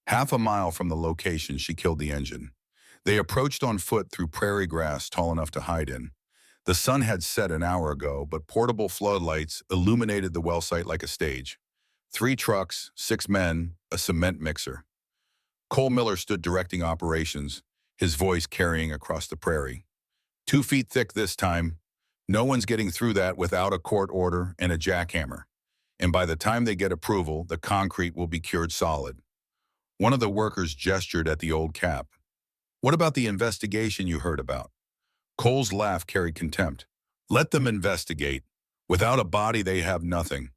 S1: Half a mile from the location, she killed the engine. They approached on foot through prairie grass tall enough to hide in. The sun had set an hour ago, but portable floodlights illuminated the well site like a stage. 3 trucks, 6 men, a cement mixer. Cole Miller stood directing operations, his voice carrying across the prairie. 2 feet thick this time. No one's getting through that without a court order and a jackhammer. And by the time they get approval, the concrete will be cured solid. One of the workers gestured at the old cap. What about the investigation you heard about? Cole's laugh carried contempt. Let them investigate. Without a body, they have nothing.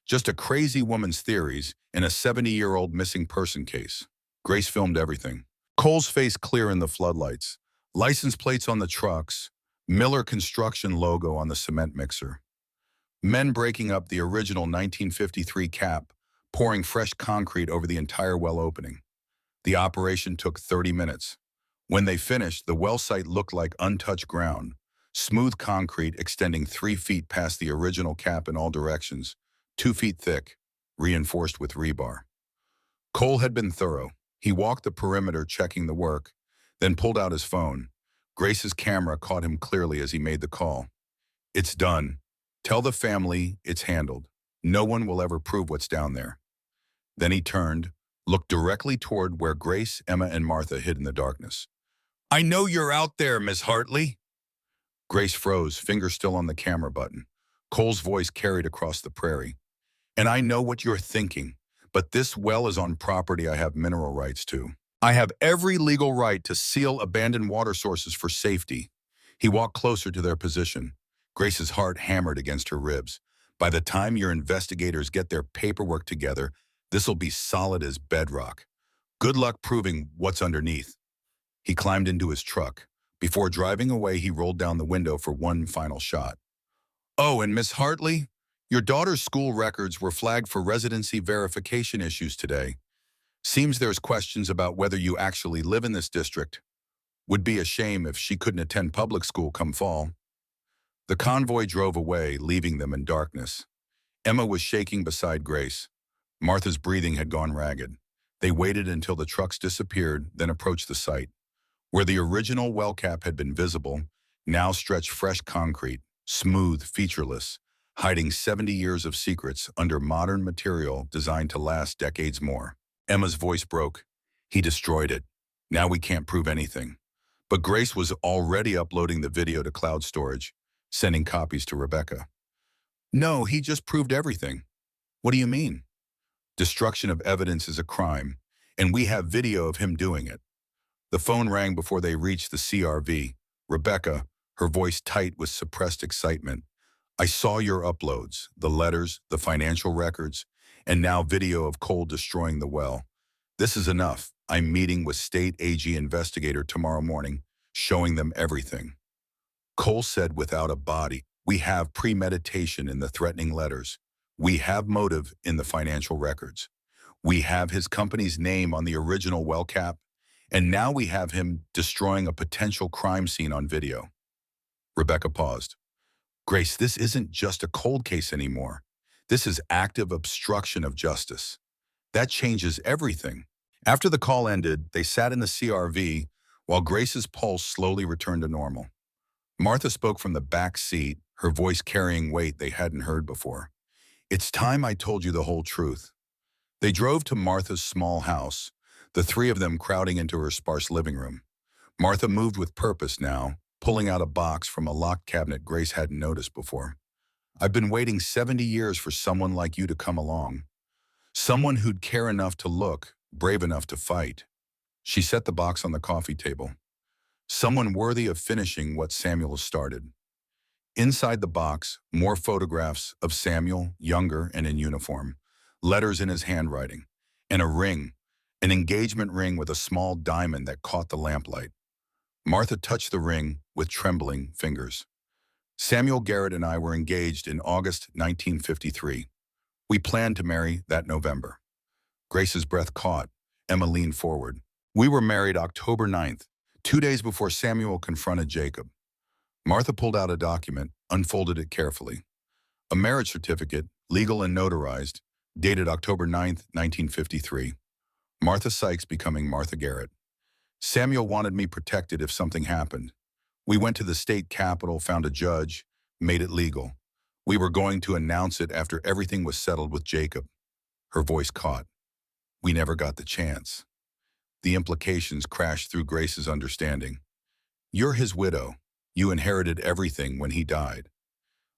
S1: Just a crazy woman's theories in a 70-year-old missing person case. Grace filmed everything. Cole's face clear in the floodlights. License plates on the trucks. Miller Construction logo on the cement mixer. Men breaking up the original 1953 cap, pouring fresh concrete over the entire well opening. The operation took 30 minutes. When they finished, the well site looked like untouched ground, smooth concrete extending 3 feet past the original cap in all directions, 2 feet thick, reinforced with rebar. Cole had been thorough. He walked the perimeter checking the work, then pulled out his phone. Grace's camera caught him clearly as he made the call. It's done. Tell the family it's handled. No one will ever prove what's down there. Then he turned, looked directly toward where Grace, Emma, and Martha hid in the darkness. I know you're out there, Miss Hartley. Grace froze, finger still on the camera button. Cole's voice carried across the prairie. And I know what you're thinking, but this well is on property I have mineral rights to. I have every legal right to seal abandoned water sources for safety. He walked closer to their position. Grace's heart hammered against her ribs. By the time your investigators get their paperwork together, this'll be solid as bedrock. Good luck proving what's underneath. He climbed into his truck. Before driving away, he rolled down the window for one final shot. Oh, and Miss Hartley, your daughter's school records were flagged for residency verification issues today. Seems there's questions about whether you actually live in this district. Would be a shame if she couldn't attend public school come fall. The convoy drove away, leaving them in darkness. Emma was shaking beside Grace. Martha's breathing had gone ragged. They waited until the trucks disappeared, then approached the site. Where the original well cap had been visible, now stretched fresh concrete, smooth, featureless, hiding 70 years of secrets under modern material designed to last decades more. Emma's voice broke. He destroyed it. Now we can't prove anything. But Grace was already uploading the video to cloud storage, sending copies to Rebecca. No, he just proved everything. What do you mean? Destruction of evidence is a crime, and we have video of him doing it. The phone rang before they reached the CRV. Rebecca, her voice tight with suppressed excitement. I saw your uploads, the letters, the financial records, and now video of Cole destroying the well. This is enough. I'm meeting with State AG investigator tomorrow morning, showing them everything. Cole said without a body, we have premeditation in the threatening letters. We have motive in the financial records. We have his company's name on the original well cap, and now we have him destroying a potential crime scene on video. Rebecca paused. Grace, this isn't just a cold case anymore. This is active obstruction of justice. That changes everything. After the call ended, they sat in the CRV while Grace's pulse slowly returned to normal. Martha spoke from the back seat, her voice carrying weight they hadn't heard before. It's time I told you the whole truth. They drove to Martha's small house, the three of them crowding into her sparse living room. Martha moved with purpose now, pulling out a box from a locked cabinet Grace hadn't noticed before. I've been waiting 70 years for someone like you to come along. Someone who'd care enough to look, brave enough to fight. She set the box on the coffee table. Someone worthy of finishing what Samuel started. Inside the box, more photographs of Samuel, younger and in uniform, letters in his handwriting, and a ring, an engagement ring with a small diamond that caught the lamplight. Martha touched the ring with trembling fingers. Samuel Garrett and I were engaged in August 1953. We planned to marry that November. Grace's breath caught. Emma leaned forward. We were married October 9th, 2 days before Samuel confronted Jacob. Martha pulled out a document, unfolded it carefully. A marriage certificate, legal and notarized, dated October 9th, 1953. Martha Sykes becoming Martha Garrett. Samuel wanted me protected if something happened. We went to the state capitol, found a judge, made it legal. We were going to announce it after everything was settled with Jacob. Her voice caught. We never got the chance. The implications crashed through Grace's understanding. You're his widow. You inherited everything when he died.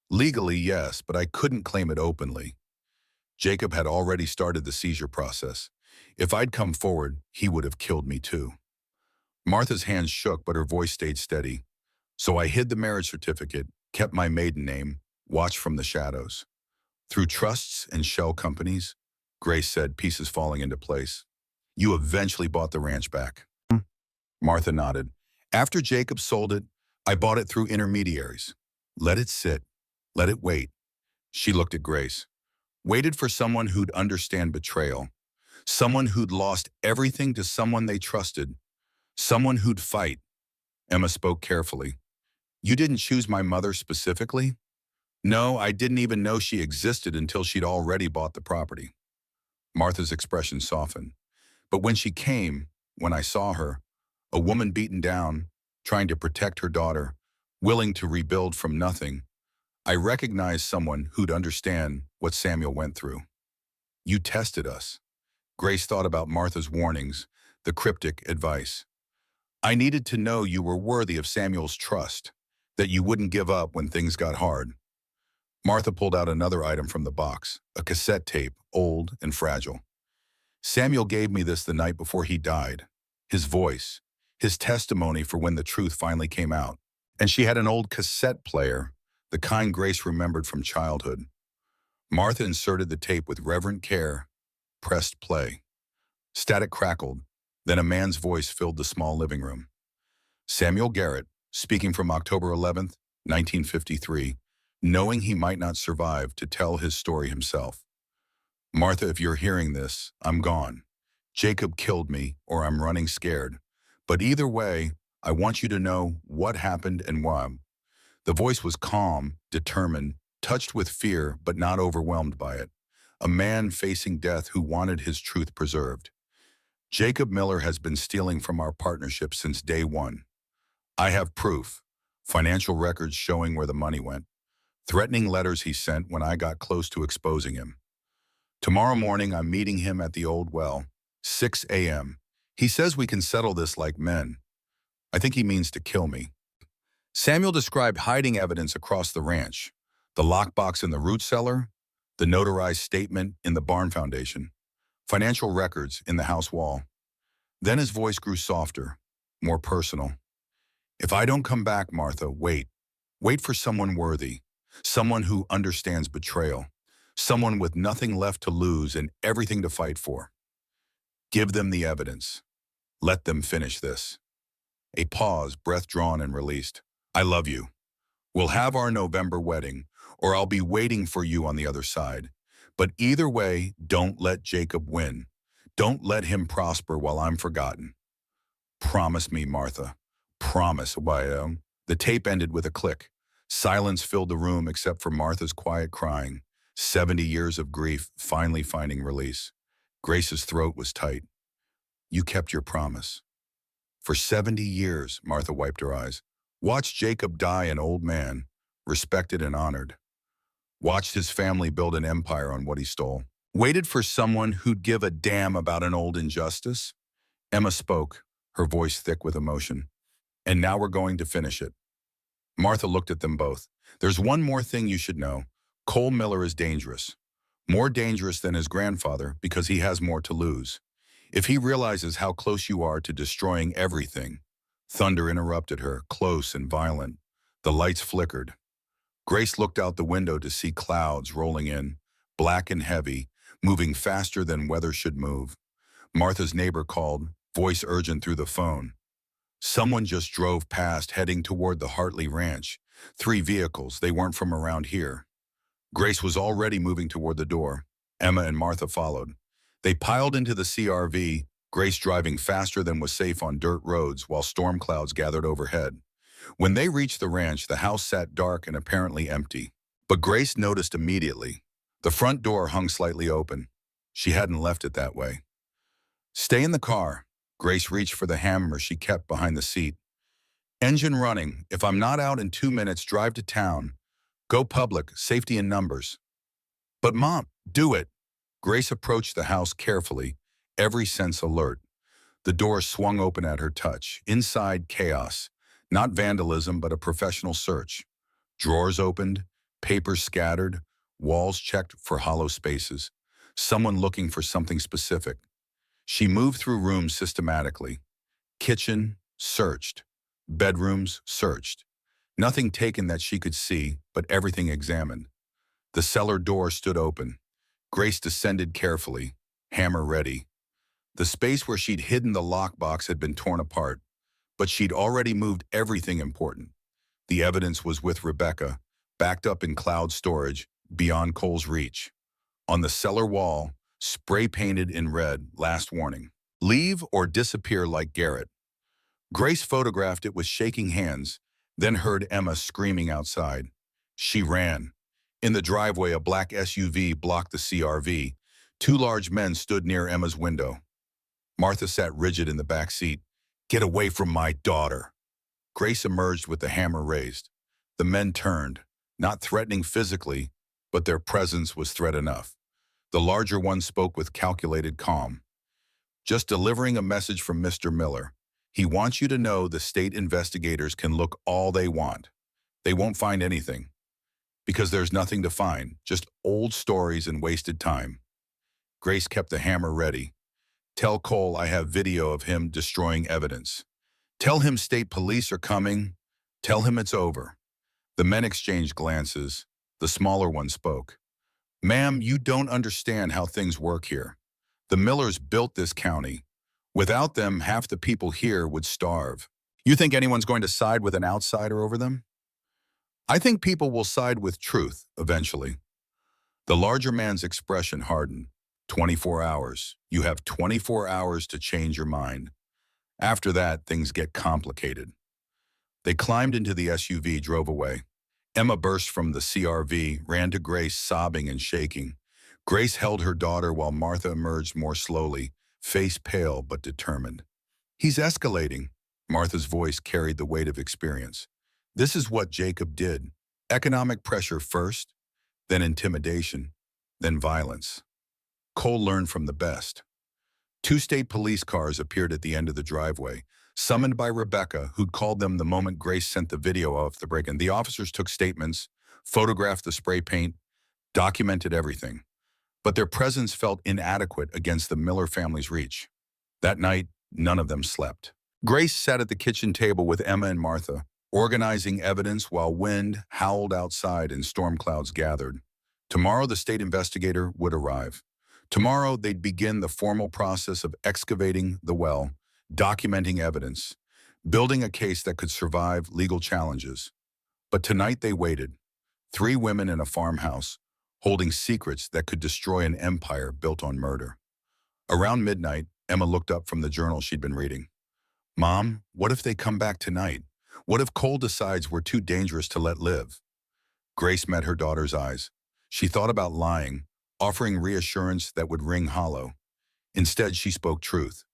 S1: Legally, yes, but I couldn't claim it openly. Jacob had already started the seizure process. If I'd come forward, he would have killed me too. Martha's hands shook, but her voice stayed steady. So I hid the marriage certificate, kept my maiden name, watched from the shadows. Through trusts and shell companies, Grace said, pieces falling into place. You eventually bought the ranch back. Martha nodded. After Jacob sold it, I bought it through intermediaries. Let it sit. Let it wait. She looked at Grace. Waited for someone who'd understand betrayal. Someone who'd lost everything to someone they trusted. Someone who'd fight. Emma spoke carefully. You didn't choose my mother specifically? No, I didn't even know she existed until she'd already bought the property. Martha's expression softened. But when she came, when I saw her, a woman beaten down, trying to protect her daughter, willing to rebuild from nothing. I recognized someone who'd understand what Samuel went through. You tested us. Grace thought about Martha's warnings, the cryptic advice. I needed to know you were worthy of Samuel's trust, that you wouldn't give up when things got hard. Martha pulled out another item from the box, a cassette tape, old and fragile. Samuel gave me this the night before he died. His voice, his testimony for when the truth finally came out. And she had an old cassette player, the kind Grace remembered from childhood. Martha inserted the tape with reverent care, pressed play. Static crackled, then a man's voice filled the small living room. Samuel Garrett, speaking from October 11th, 1953, knowing he might not survive to tell his story himself. Martha, if you're hearing this, I'm gone. Jacob killed me, or I'm running scared. But either way, I want you to know what happened and why. The voice was calm, determined, touched with fear but not overwhelmed by it. A man facing death who wanted his truth preserved. Jacob Miller has been stealing from our partnership since day one. I have proof, financial records showing where the money went, threatening letters he sent when I got close to exposing him. Tomorrow morning, I'm meeting him at the old well, 6 a.m. He says we can settle this like men. I think he means to kill me. Samuel described hiding evidence across the ranch, the lockbox in the root cellar, the notarized statement in the barn foundation, financial records in the house wall. Then his voice grew softer, more personal. If I don't come back, Martha, wait. Wait for someone worthy, someone who understands betrayal, someone with nothing left to lose and everything to fight for. Give them the evidence. Let them finish this. A pause, breath drawn and released. I love you. We'll have our November wedding, or I'll be waiting for you on the other side. But either way, don't let Jacob win. Don't let him prosper while I'm forgotten. Promise me, Martha. Promise. The tape ended with a click. Silence filled the room except for Martha's quiet crying. 70 years of grief finally finding release. Grace's throat was tight. You kept your promise. For 70 years, Martha wiped her eyes. Watched Jacob die an old man, respected and honored. Watched his family build an empire on what he stole. Waited for someone who'd give a damn about an old injustice. Emma spoke, her voice thick with emotion. And now we're going to finish it. Martha looked at them both. There's one more thing you should know. Cole Miller is dangerous. More dangerous than his grandfather because he has more to lose. If he realizes how close you are to destroying everything. Thunder interrupted her, close and violent. The lights flickered. Grace looked out the window to see clouds rolling in, black and heavy, moving faster than weather should move. Martha's neighbor called, voice urgent through the phone. Someone just drove past, heading toward the Hartley Ranch. 3 vehicles, they weren't from around here. Grace was already moving toward the door. Emma and Martha followed. They piled into the CRV, Grace driving faster than was safe on dirt roads while storm clouds gathered overhead. When they reached the ranch, the house sat dark and apparently empty. But Grace noticed immediately. The front door hung slightly open. She hadn't left it that way. Stay in the car. Grace reached for the hammer she kept behind the seat. Engine running. If I'm not out in 2 minutes, drive to town. Go public, safety in numbers. But Mom, do it. Grace approached the house carefully, every sense alert. The door swung open at her touch. Inside, chaos. Not vandalism, but a professional search. Drawers opened, papers scattered, walls checked for hollow spaces. Someone looking for something specific. She moved through rooms systematically. Kitchen, searched. Bedrooms, searched. Nothing taken that she could see, but everything examined. The cellar door stood open. Grace descended carefully, hammer ready. The space where she'd hidden the lockbox had been torn apart, but she'd already moved everything important. The evidence was with Rebecca, backed up in cloud storage, beyond Cole's reach. On the cellar wall, spray-painted in red, last warning. Leave or disappear like Garrett. Grace photographed it with shaking hands, then heard Emma screaming outside. She ran. In the driveway, a black SUV blocked the CRV. 2 large men stood near Emma's window. Martha sat rigid in the back seat. Get away from my daughter. Grace emerged with the hammer raised. The men turned, not threatening physically, but their presence was threat enough. The larger one spoke with calculated calm. Just delivering a message from Mr. Miller. He wants you to know the state investigators can look all they want. They won't find anything. Because there's nothing to find, just old stories and wasted time. Grace kept the hammer ready. Tell Cole I have video of him destroying evidence. Tell him state police are coming. Tell him it's over. The men exchanged glances. The smaller one spoke. Ma'am, you don't understand how things work here. The Millers built this county. Without them, half the people here would starve. You think anyone's going to side with an outsider over them? I think people will side with truth, eventually. The larger man's expression hardened. 24 hours. You have 24 hours to change your mind. After that, things get complicated. They climbed into the SUV, drove away. Emma burst from the CRV, ran to Grace, sobbing and shaking. Grace held her daughter while Martha emerged more slowly, face pale but determined. He's escalating. Martha's voice carried the weight of experience. This is what Jacob did. Economic pressure first, then intimidation, then violence. Cole learned from the best. 2 state police cars appeared at the end of the driveway, summoned by Rebecca, who'd called them the moment Grace sent the video of the break-in. The officers took statements, photographed the spray paint, documented everything. But their presence felt inadequate against the Miller family's reach. That night, none of them slept. Grace sat at the kitchen table with Emma and Martha, organizing evidence while wind howled outside and storm clouds gathered. Tomorrow, the state investigator would arrive. Tomorrow, they'd begin the formal process of excavating the well, documenting evidence, building a case that could survive legal challenges. But tonight they waited. 3 women in a farmhouse, holding secrets that could destroy an empire built on murder. Around midnight, Emma looked up from the journal she'd been reading. Mom, what if they come back tonight? What if Cole decides we're too dangerous to let live? Grace met her daughter's eyes. She thought about lying, offering reassurance that would ring hollow. Instead, she spoke truth.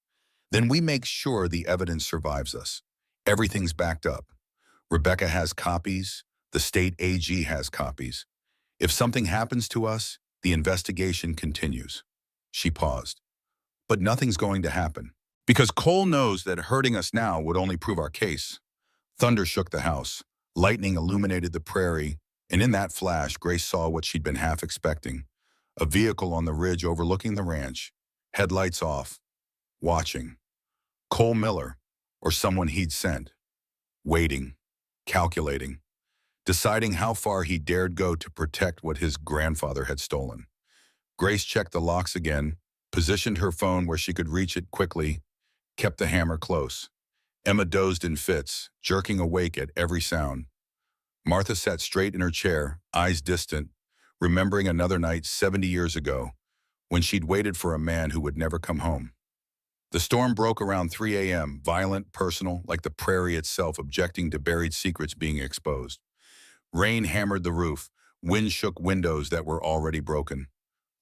S1: Then we make sure the evidence survives us. Everything's backed up. Rebecca has copies. The state AG has copies. If something happens to us, the investigation continues. She paused. But nothing's going to happen. Because Cole knows that hurting us now would only prove our case. Thunder shook the house. Lightning illuminated the prairie. And in that flash, Grace saw what she'd been half expecting. A vehicle on the ridge overlooking the ranch, headlights off, watching. Cole Miller, or someone he'd sent, waiting, calculating, deciding how far he dared go to protect what his grandfather had stolen. Grace checked the locks again, positioned her phone where she could reach it quickly, kept the hammer close. Emma dozed in fits, jerking awake at every sound. Martha sat straight in her chair, eyes distant, remembering another night 70 years ago when she'd waited for a man who would never come home. The storm broke around 3 a.m., violent, personal, like the prairie itself objecting to buried secrets being exposed. Rain hammered the roof, wind shook windows that were already broken.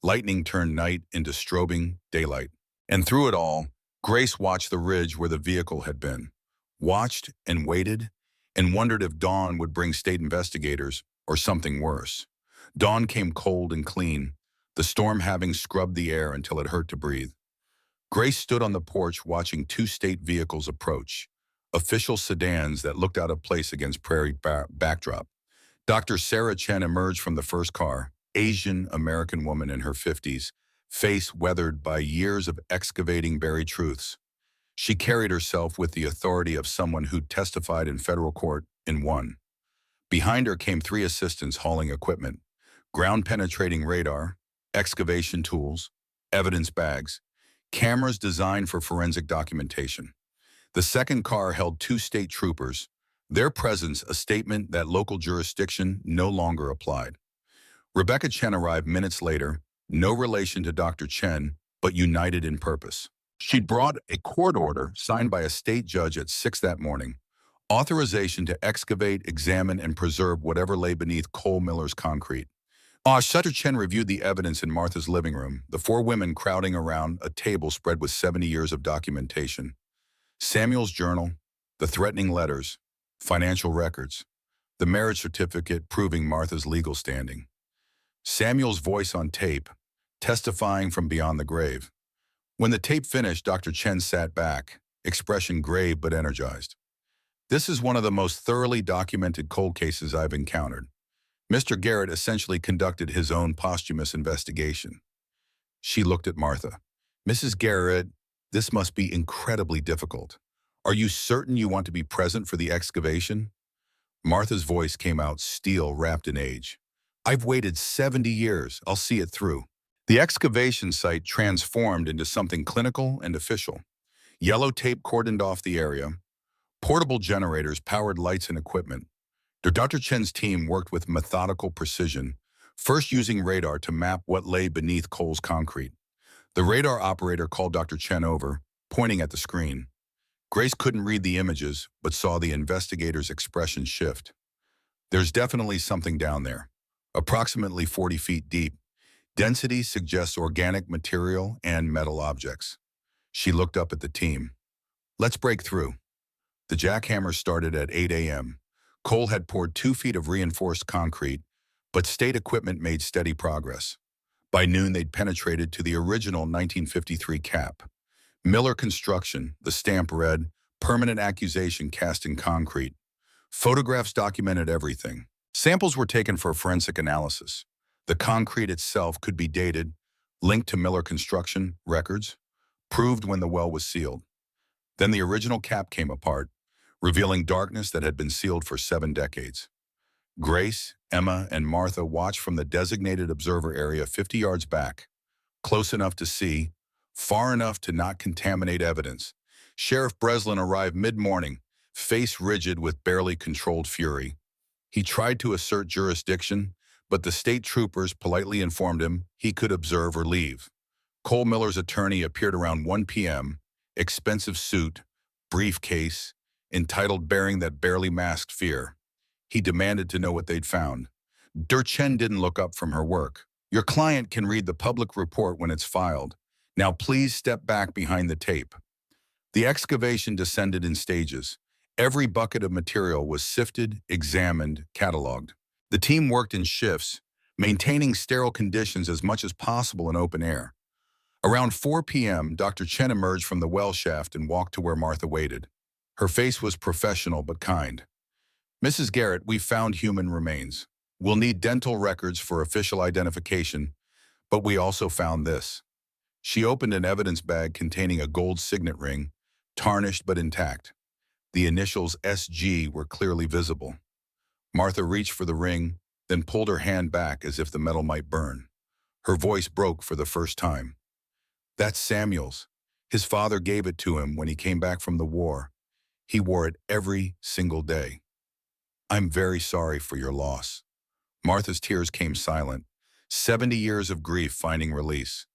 S1: Lightning turned night into strobing daylight. And through it all, Grace watched the ridge where the vehicle had been. Watched and waited, and wondered if dawn would bring state investigators or something worse. Dawn came cold and clean, the storm having scrubbed the air until it hurt to breathe. Grace stood on the porch watching 2 state vehicles approach, official sedans that looked out of place against prairie backdrop. Dr. Sarah Chen emerged from the first car, Asian-American woman in her 50s, face weathered by years of excavating buried truths. She carried herself with the authority of someone who'd testified in federal court and won. Behind her came 3 assistants hauling equipment, ground-penetrating radar, excavation tools, evidence bags, cameras designed for forensic documentation. The second car held 2 state troopers, their presence a statement that local jurisdiction no longer applied. Rebecca Chen arrived minutes later, no relation to Dr. Chen, but united in purpose. She'd brought a court order signed by a state judge at 6 that morning, authorization to excavate, examine, and preserve whatever lay beneath Cole Miller's concrete. Dr. Chen reviewed the evidence in Martha's living room, the 4 women crowding around a table spread with 70 years of documentation. Samuel's journal, the threatening letters, financial records, the marriage certificate proving Martha's legal standing, Samuel's voice on tape, testifying from beyond the grave. When the tape finished, Dr. Chen sat back, expression grave but energized. This is one of the most thoroughly documented cold cases I've encountered. Mr. Garrett essentially conducted his own posthumous investigation. She looked at Martha. Mrs. Garrett, this must be incredibly difficult. Are you certain you want to be present for the excavation? Martha's voice came out steel wrapped in age. I've waited 70 years. I'll see it through. The excavation site transformed into something clinical and official. Yellow tape cordoned off the area. Portable generators powered lights and equipment. Dr. Chen's team worked with methodical precision, first using radar to map what lay beneath Cole's concrete. The radar operator called Dr. Chen over, pointing at the screen. Grace couldn't read the images, but saw the investigator's expression shift. There's definitely something down there, approximately 40 feet deep. Density suggests organic material and metal objects. She looked up at the team. Let's break through. The jackhammer started at 8 a.m. Cole had poured 2 feet of reinforced concrete, but state equipment made steady progress. By noon, they'd penetrated to the original 1953 cap. Miller Construction, the stamp read, permanent accusation cast in concrete. Photographs documented everything. Samples were taken for forensic analysis. The concrete itself could be dated, linked to Miller Construction records, proved when the well was sealed. Then the original cap came apart, revealing darkness that had been sealed for 7 decades. Grace, Emma, and Martha watched from the designated observer area 50 yards back, close enough to see, far enough to not contaminate evidence. Sheriff Breslin arrived mid-morning, face rigid with barely controlled fury. He tried to assert jurisdiction, but the state troopers politely informed him he could observe or leave. Cole Miller's attorney appeared around 1 p.m., expensive suit, briefcase, entitled bearing that barely masked fear. He demanded to know what they'd found. Chen didn't look up from her work. Your client can read the public report when it's filed. Now please step back behind the tape. The excavation descended in stages. Every bucket of material was sifted, examined, cataloged. The team worked in shifts, maintaining sterile conditions as much as possible in open air. Around 4 p.m., Dr. Chen emerged from the well shaft and walked to where Martha waited. Her face was professional but kind. Mrs. Garrett, we found human remains. We'll need dental records for official identification, but we also found this. She opened an evidence bag containing a gold signet ring, tarnished but intact. The initials SG were clearly visible. Martha reached for the ring, then pulled her hand back as if the metal might burn. Her voice broke for the first time. That's Samuel's. His father gave it to him when he came back from the war. He wore it every single day. I'm very sorry for your loss. Martha's tears came silent. 70 years of grief finding release.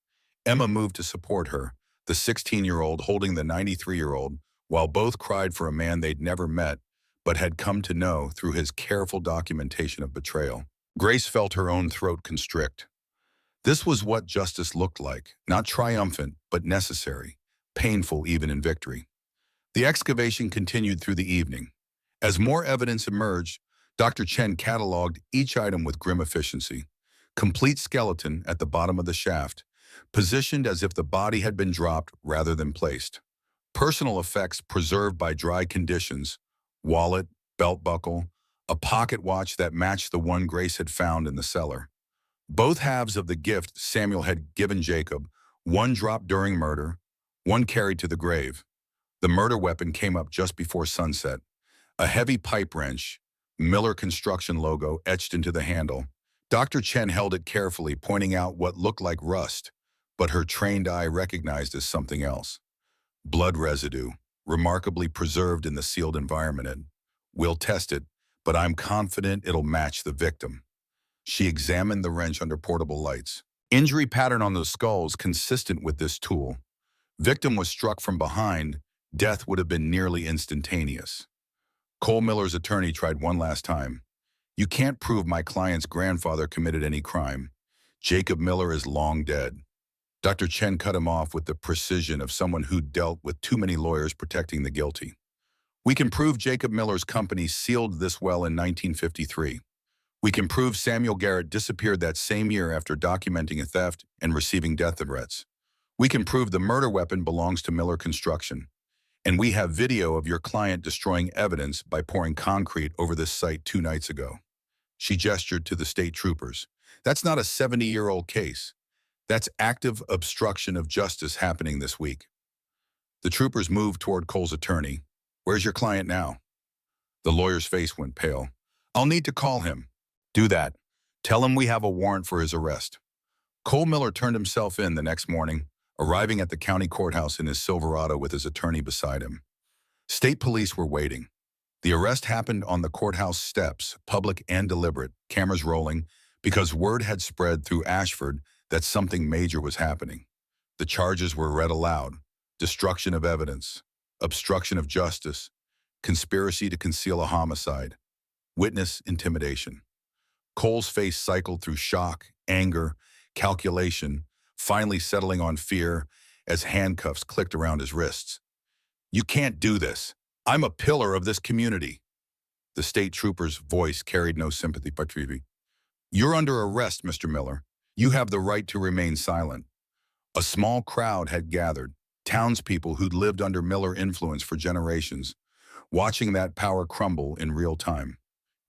S1: Emma moved to support her, the 16-year-old holding the 93-year-old, while both cried for a man they'd never met, but had come to know through his careful documentation of betrayal. Grace felt her own throat constrict. This was what justice looked like, not triumphant, but necessary, painful even in victory. The excavation continued through the evening. As more evidence emerged, Dr. Chen cataloged each item with grim efficiency. Complete skeleton at the bottom of the shaft, positioned as if the body had been dropped rather than placed. Personal effects preserved by dry conditions, wallet, belt buckle, a pocket watch that matched the one Grace had found in the cellar. Both halves of the gift Samuel had given Jacob, one dropped during murder, one carried to the grave. The murder weapon came up just before sunset. A heavy pipe wrench, Miller Construction logo etched into the handle. Dr. Chen held it carefully, pointing out what looked like rust, but her trained eye recognized as something else. Blood residue, remarkably preserved in the sealed environment. We'll test it, but I'm confident it'll match the victim. She examined the wrench under portable lights. Injury pattern on the skulls consistent with this tool. Victim was struck from behind. Death would have been nearly instantaneous. Cole Miller's attorney tried one last time. You can't prove my client's grandfather committed any crime. Jacob Miller is long dead. Dr. Chen cut him off with the precision of someone who dealt with too many lawyers protecting the guilty. We can prove Jacob Miller's company sealed this well in 1953. We can prove Samuel Garrett disappeared that same year after documenting a theft and receiving death threats. We can prove the murder weapon belongs to Miller Construction. And we have video of your client destroying evidence by pouring concrete over this site 2 nights ago. She gestured to the state troopers. That's not a 70-year-old case. That's active obstruction of justice happening this week. The troopers moved toward Cole's attorney. Where's your client now? The lawyer's face went pale. I'll need to call him. Do that. Tell him we have a warrant for his arrest. Cole Miller turned himself in the next morning, arriving at the county courthouse in his Silverado with his attorney beside him. State police were waiting. The arrest happened on the courthouse steps, public and deliberate, cameras rolling, because word had spread through Ashford that something major was happening. The charges were read aloud: destruction of evidence, obstruction of justice, conspiracy to conceal a homicide, witness intimidation. Cole's face cycled through shock, anger, calculation, finally settling on fear as handcuffs clicked around his wrists. You can't do this. I'm a pillar of this community. The state trooper's voice carried no sympathy. You're under arrest, Mr. Miller. You have the right to remain silent. A small crowd had gathered, townspeople who'd lived under Miller influence for generations, watching that power crumble in real time.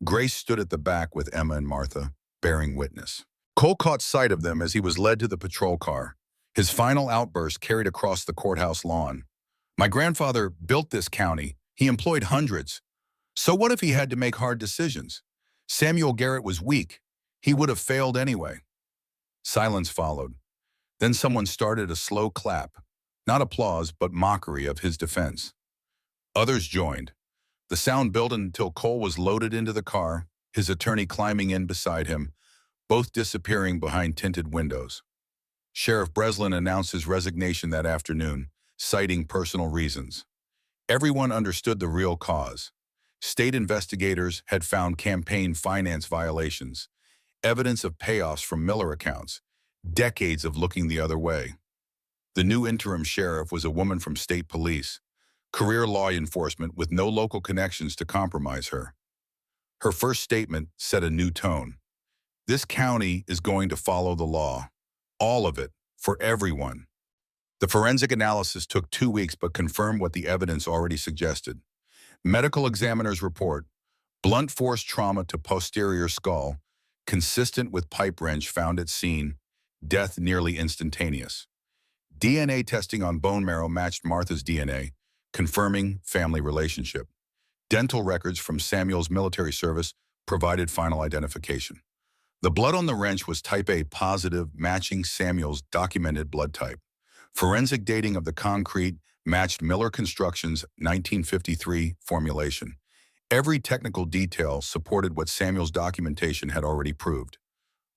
S1: Grace stood at the back with Emma and Martha, bearing witness. Cole caught sight of them as he was led to the patrol car. His final outburst carried across the courthouse lawn. My grandfather built this county. He employed hundreds. So what if he had to make hard decisions? Samuel Garrett was weak. He would have failed anyway. Silence followed. Then someone started a slow clap. Not applause, but mockery of his defense. Others joined. The sound built until Cole was loaded into the car, his attorney climbing in beside him, both disappearing behind tinted windows. Sheriff Breslin announced his resignation that afternoon, citing personal reasons. Everyone understood the real cause. State investigators had found campaign finance violations, evidence of payoffs from Miller accounts, decades of looking the other way. The new interim sheriff was a woman from state police, career law enforcement with no local connections to compromise her. Her first statement set a new tone. This county is going to follow the law. All of it, for everyone. The forensic analysis took 2 weeks but confirmed what the evidence already suggested. Medical examiner's report: blunt force trauma to posterior skull, consistent with pipe wrench found at scene, death nearly instantaneous. DNA testing on bone marrow matched Martha's DNA, confirming family relationship. Dental records from Samuel's military service provided final identification. The blood on the wrench was type A positive, matching Samuel's documented blood type. Forensic dating of the concrete matched Miller Construction's 1953 formulation. Every technical detail supported what Samuel's documentation had already proved.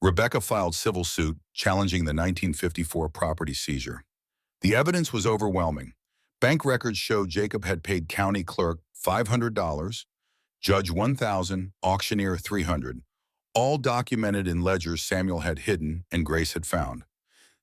S1: Rebecca filed civil suit challenging the 1954 property seizure. The evidence was overwhelming. Bank records showed Jacob had paid county clerk $500, judge $1,000, auctioneer $300, all documented in ledgers Samuel had hidden and Grace had found.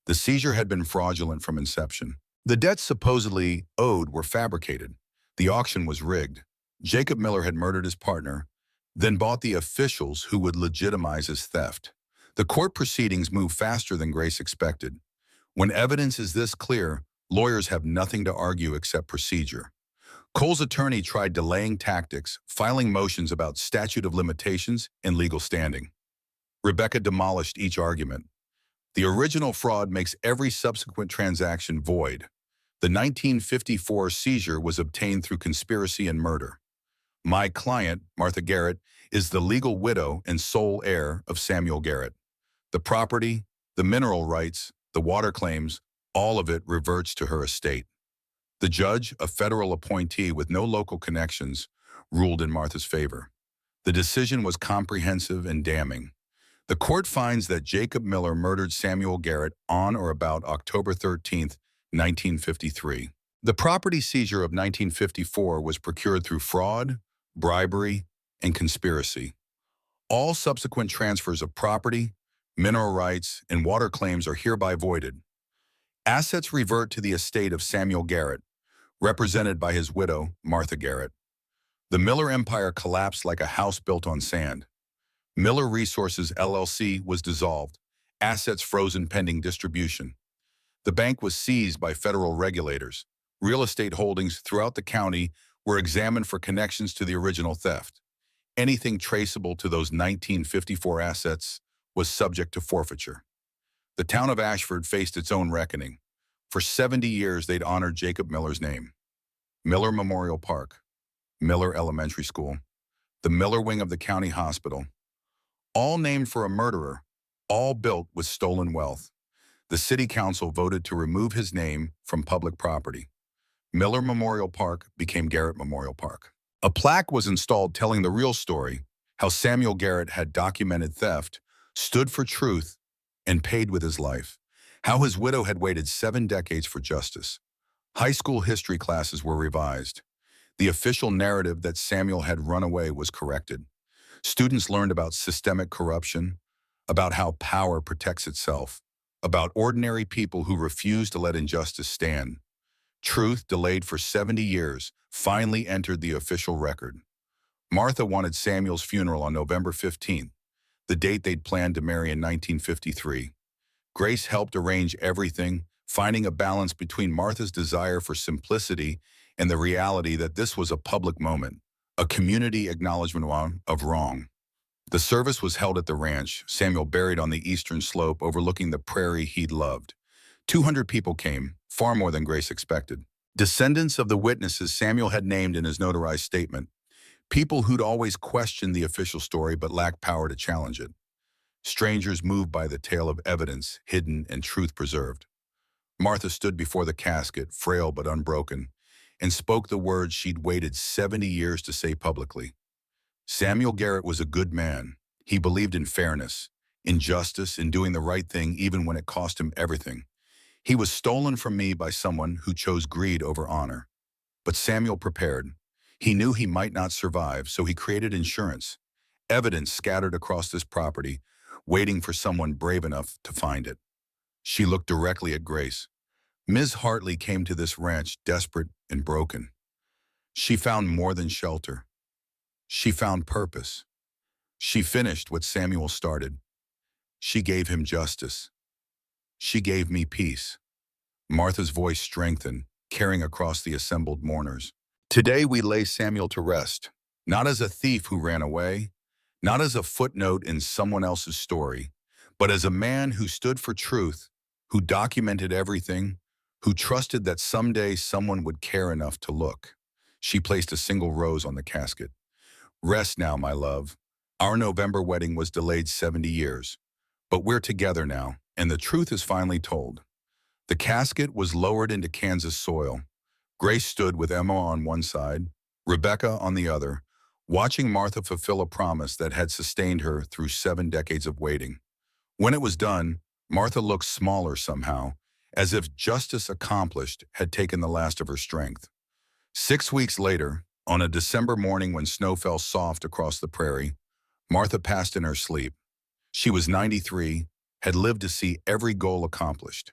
S1: The seizure had been fraudulent from inception. The debts supposedly owed were fabricated. The auction was rigged. Jacob Miller had murdered his partner, then bought the officials who would legitimize his theft. The court proceedings moved faster than Grace expected. When evidence is this clear, lawyers have nothing to argue except procedure. Cole's attorney tried delaying tactics, filing motions about statute of limitations and legal standing. Rebecca demolished each argument. The original fraud makes every subsequent transaction void. The 1954 seizure was obtained through conspiracy and murder. My client, Martha Garrett, is the legal widow and sole heir of Samuel Garrett. The property, the mineral rights, the water claims, all of it reverts to her estate. The judge, a federal appointee with no local connections, ruled in Martha's favor. The decision was comprehensive and damning. The court finds that Jacob Miller murdered Samuel Garrett on or about October 13, 1953. The property seizure of 1954 was procured through fraud, bribery, and conspiracy. All subsequent transfers of property, mineral rights, and water claims are hereby voided. Assets revert to the estate of Samuel Garrett, represented by his widow, Martha Garrett. The Miller empire collapsed like a house built on sand. Miller Resources LLC was dissolved, assets frozen pending distribution. The bank was seized by federal regulators. Real estate holdings throughout the county were examined for connections to the original theft. Anything traceable to those 1954 assets was subject to forfeiture. The town of Ashford faced its own reckoning. For 70 years, they'd honored Jacob Miller's name. Miller Memorial Park, Miller Elementary School, the Miller Wing of the county hospital, all named for a murderer, all built with stolen wealth. The city council voted to remove his name from public property. Miller Memorial Park became Garrett Memorial Park. A plaque was installed telling the real story, how Samuel Garrett had documented theft, stood for truth, and paid with his life. How his widow had waited 7 decades for justice. High school history classes were revised. The official narrative that Samuel had run away was corrected. Students learned about systemic corruption, about how power protects itself, about ordinary people who refuse to let injustice stand. Truth, delayed for 70 years, finally entered the official record. Martha wanted Samuel's funeral on November 15th, the date they'd planned to marry in 1953. Grace helped arrange everything, finding a balance between Martha's desire for simplicity and the reality that this was a public moment, a community acknowledgement of wrong. The service was held at the ranch, Samuel buried on the eastern slope overlooking the prairie he'd loved. 200 people came, far more than Grace expected. Descendants of the witnesses Samuel had named in his notarized statement, people who'd always questioned the official story but lacked power to challenge it. Strangers moved by the tale of evidence hidden and truth preserved. Martha stood before the casket, frail but unbroken, and spoke the words she'd waited 70 years to say publicly. Samuel Garrett was a good man. He believed in fairness, in justice, in doing the right thing even when it cost him everything. He was stolen from me by someone who chose greed over honor. But Samuel prepared. He knew he might not survive, so he created insurance. Evidence scattered across this property, waiting for someone brave enough to find it. She looked directly at Grace. Ms. Hartley came to this ranch desperate and broken. She found more than shelter. She found purpose. She finished what Samuel started. She gave him justice. She gave me peace. Martha's voice strengthened, carrying across the assembled mourners. Today we lay Samuel to rest, not as a thief who ran away, not as a footnote in someone else's story, but as a man who stood for truth, who documented everything, who trusted that someday someone would care enough to look. She placed a single rose on the casket. Rest now, my love. Our November wedding was delayed 70 years, but we're together now, and the truth is finally told. The casket was lowered into Kansas soil. Grace stood with Emma on one side, Rebecca on the other, watching Martha fulfill a promise that had sustained her through 7 decades of waiting. When it was done, Martha looked smaller somehow, as if justice accomplished had taken the last of her strength. 6 weeks later, on a December morning when snow fell soft across the prairie, Martha passed in her sleep. She was 93, had lived to see every goal accomplished.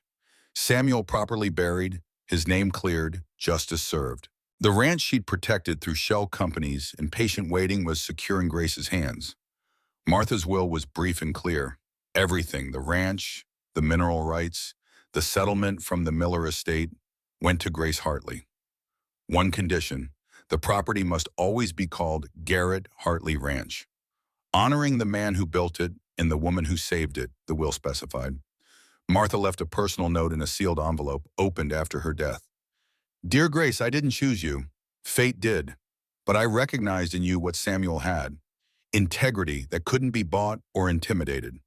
S1: Samuel properly buried, his name cleared, justice served. The ranch she'd protected through shell companies and patient waiting was secure in Grace's hands. Martha's will was brief and clear. Everything, the ranch, the mineral rights, the settlement from the Miller estate, went to Grace Hartley. One condition, the property must always be called Garrett Hartley Ranch, honoring the man who built it and the woman who saved it, the will specified. Martha left a personal note in a sealed envelope, opened after her death. Dear Grace, I didn't choose you. Fate did. But I recognized in you what Samuel had. Integrity that couldn't be bought or intimidated.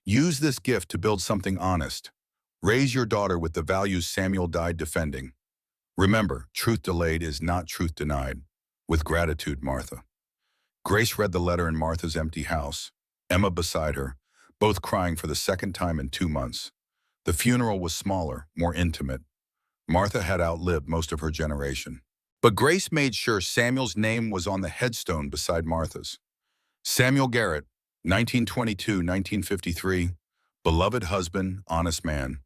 S1: Use this gift to build something honest. Raise your daughter with the values Samuel died defending. Remember, truth delayed is not truth denied. With gratitude, Martha. Grace read the letter in Martha's empty house, Emma beside her, both crying for the second time in 2 months. The funeral was smaller, more intimate. Martha had outlived most of her generation. But Grace made sure Samuel's name was on the headstone beside Martha's. Samuel Garrett, 1922-1953, beloved husband, honest man.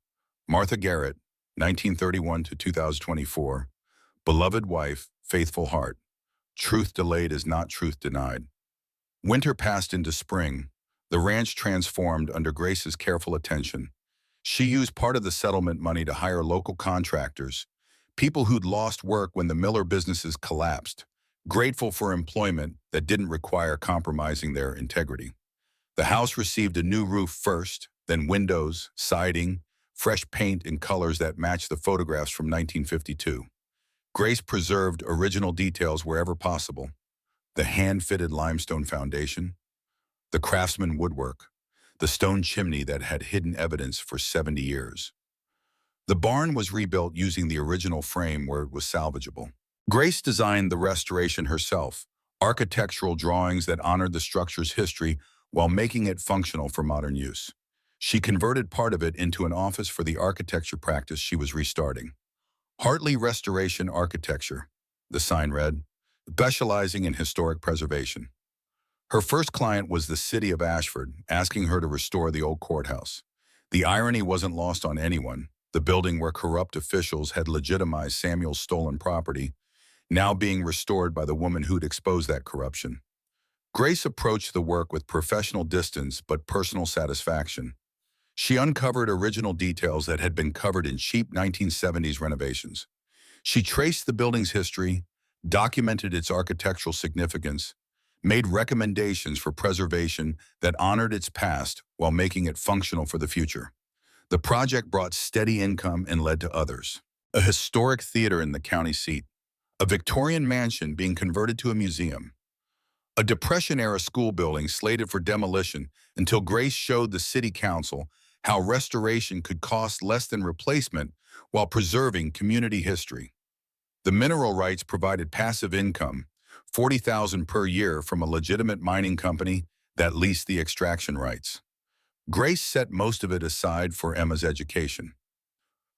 S1: Martha Garrett, 1931 to 2024, beloved wife, faithful heart. Truth delayed is not truth denied. Winter passed into spring. The ranch transformed under Grace's careful attention. She used part of the settlement money to hire local contractors, people who'd lost work when the Miller businesses collapsed, grateful for employment that didn't require compromising their integrity. The house received a new roof first, then windows, siding, fresh paint in colors that matched the photographs from 1952. Grace preserved original details wherever possible. The hand-fitted limestone foundation, the craftsman woodwork, the stone chimney that had hidden evidence for 70 years. The barn was rebuilt using the original frame where it was salvageable. Grace designed the restoration herself, architectural drawings that honored the structure's history while making it functional for modern use. She converted part of it into an office for the architecture practice she was restarting. Hartley Restoration Architecture, the sign read, specializing in historic preservation. Her first client was the city of Ashford, asking her to restore the old courthouse. The irony wasn't lost on anyone. The building where corrupt officials had legitimized Samuel's stolen property, now being restored by the woman who'd exposed that corruption. Grace approached the work with professional distance but personal satisfaction. She uncovered original details that had been covered in cheap 1970s renovations. She traced the building's history, documented its architectural significance, made recommendations for preservation that honored its past while making it functional for the future. The project brought steady income and led to others. A historic theater in the county seat, a Victorian mansion being converted to a museum, a Depression-era school building slated for demolition until Grace showed the city council how restoration could cost less than replacement while preserving community history. The mineral rights provided passive income, $40,000 per year from a legitimate mining company that leased the extraction rights. Grace set most of it aside for Emma's education.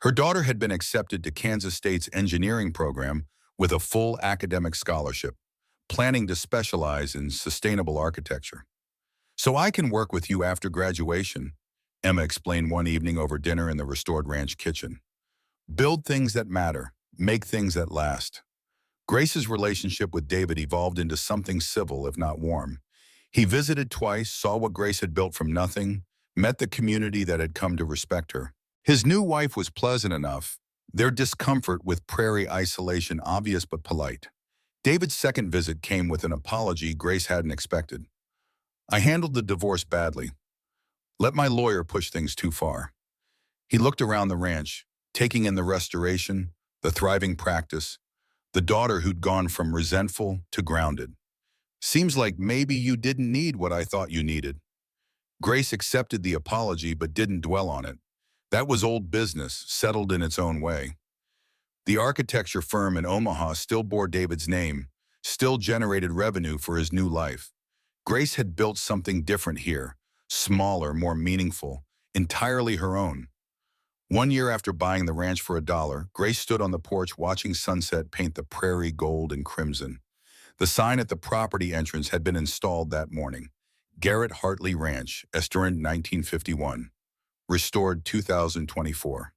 S1: Her daughter had been accepted to Kansas State's engineering program with a full academic scholarship, planning to specialize in sustainable architecture. "So I can work with you after graduation," Emma explained one evening over dinner in the restored ranch kitchen. "Build things that matter, make things that last." Grace's relationship with David evolved into something civil, if not warm. He visited twice, saw what Grace had built from nothing, met the community that had come to respect her. His new wife was pleasant enough, their discomfort with prairie isolation obvious but polite. David's second visit came with an apology Grace hadn't expected. "I handled the divorce badly. Let my lawyer push things too far." He looked around the ranch, taking in the restoration, the thriving practice, the daughter who'd gone from resentful to grounded. "Seems like maybe you didn't need what I thought you needed." Grace accepted the apology but didn't dwell on it. That was old business, settled in its own way. The architecture firm in Omaha still bore David's name, still generated revenue for his new life. Grace had built something different here, smaller, more meaningful, entirely her own. One year after buying the ranch for $1, Grace stood on the porch watching sunset paint the prairie gold and crimson. The sign at the property entrance had been installed that morning. Garrett Hartley Ranch, Esterin 1951. Restored 2024.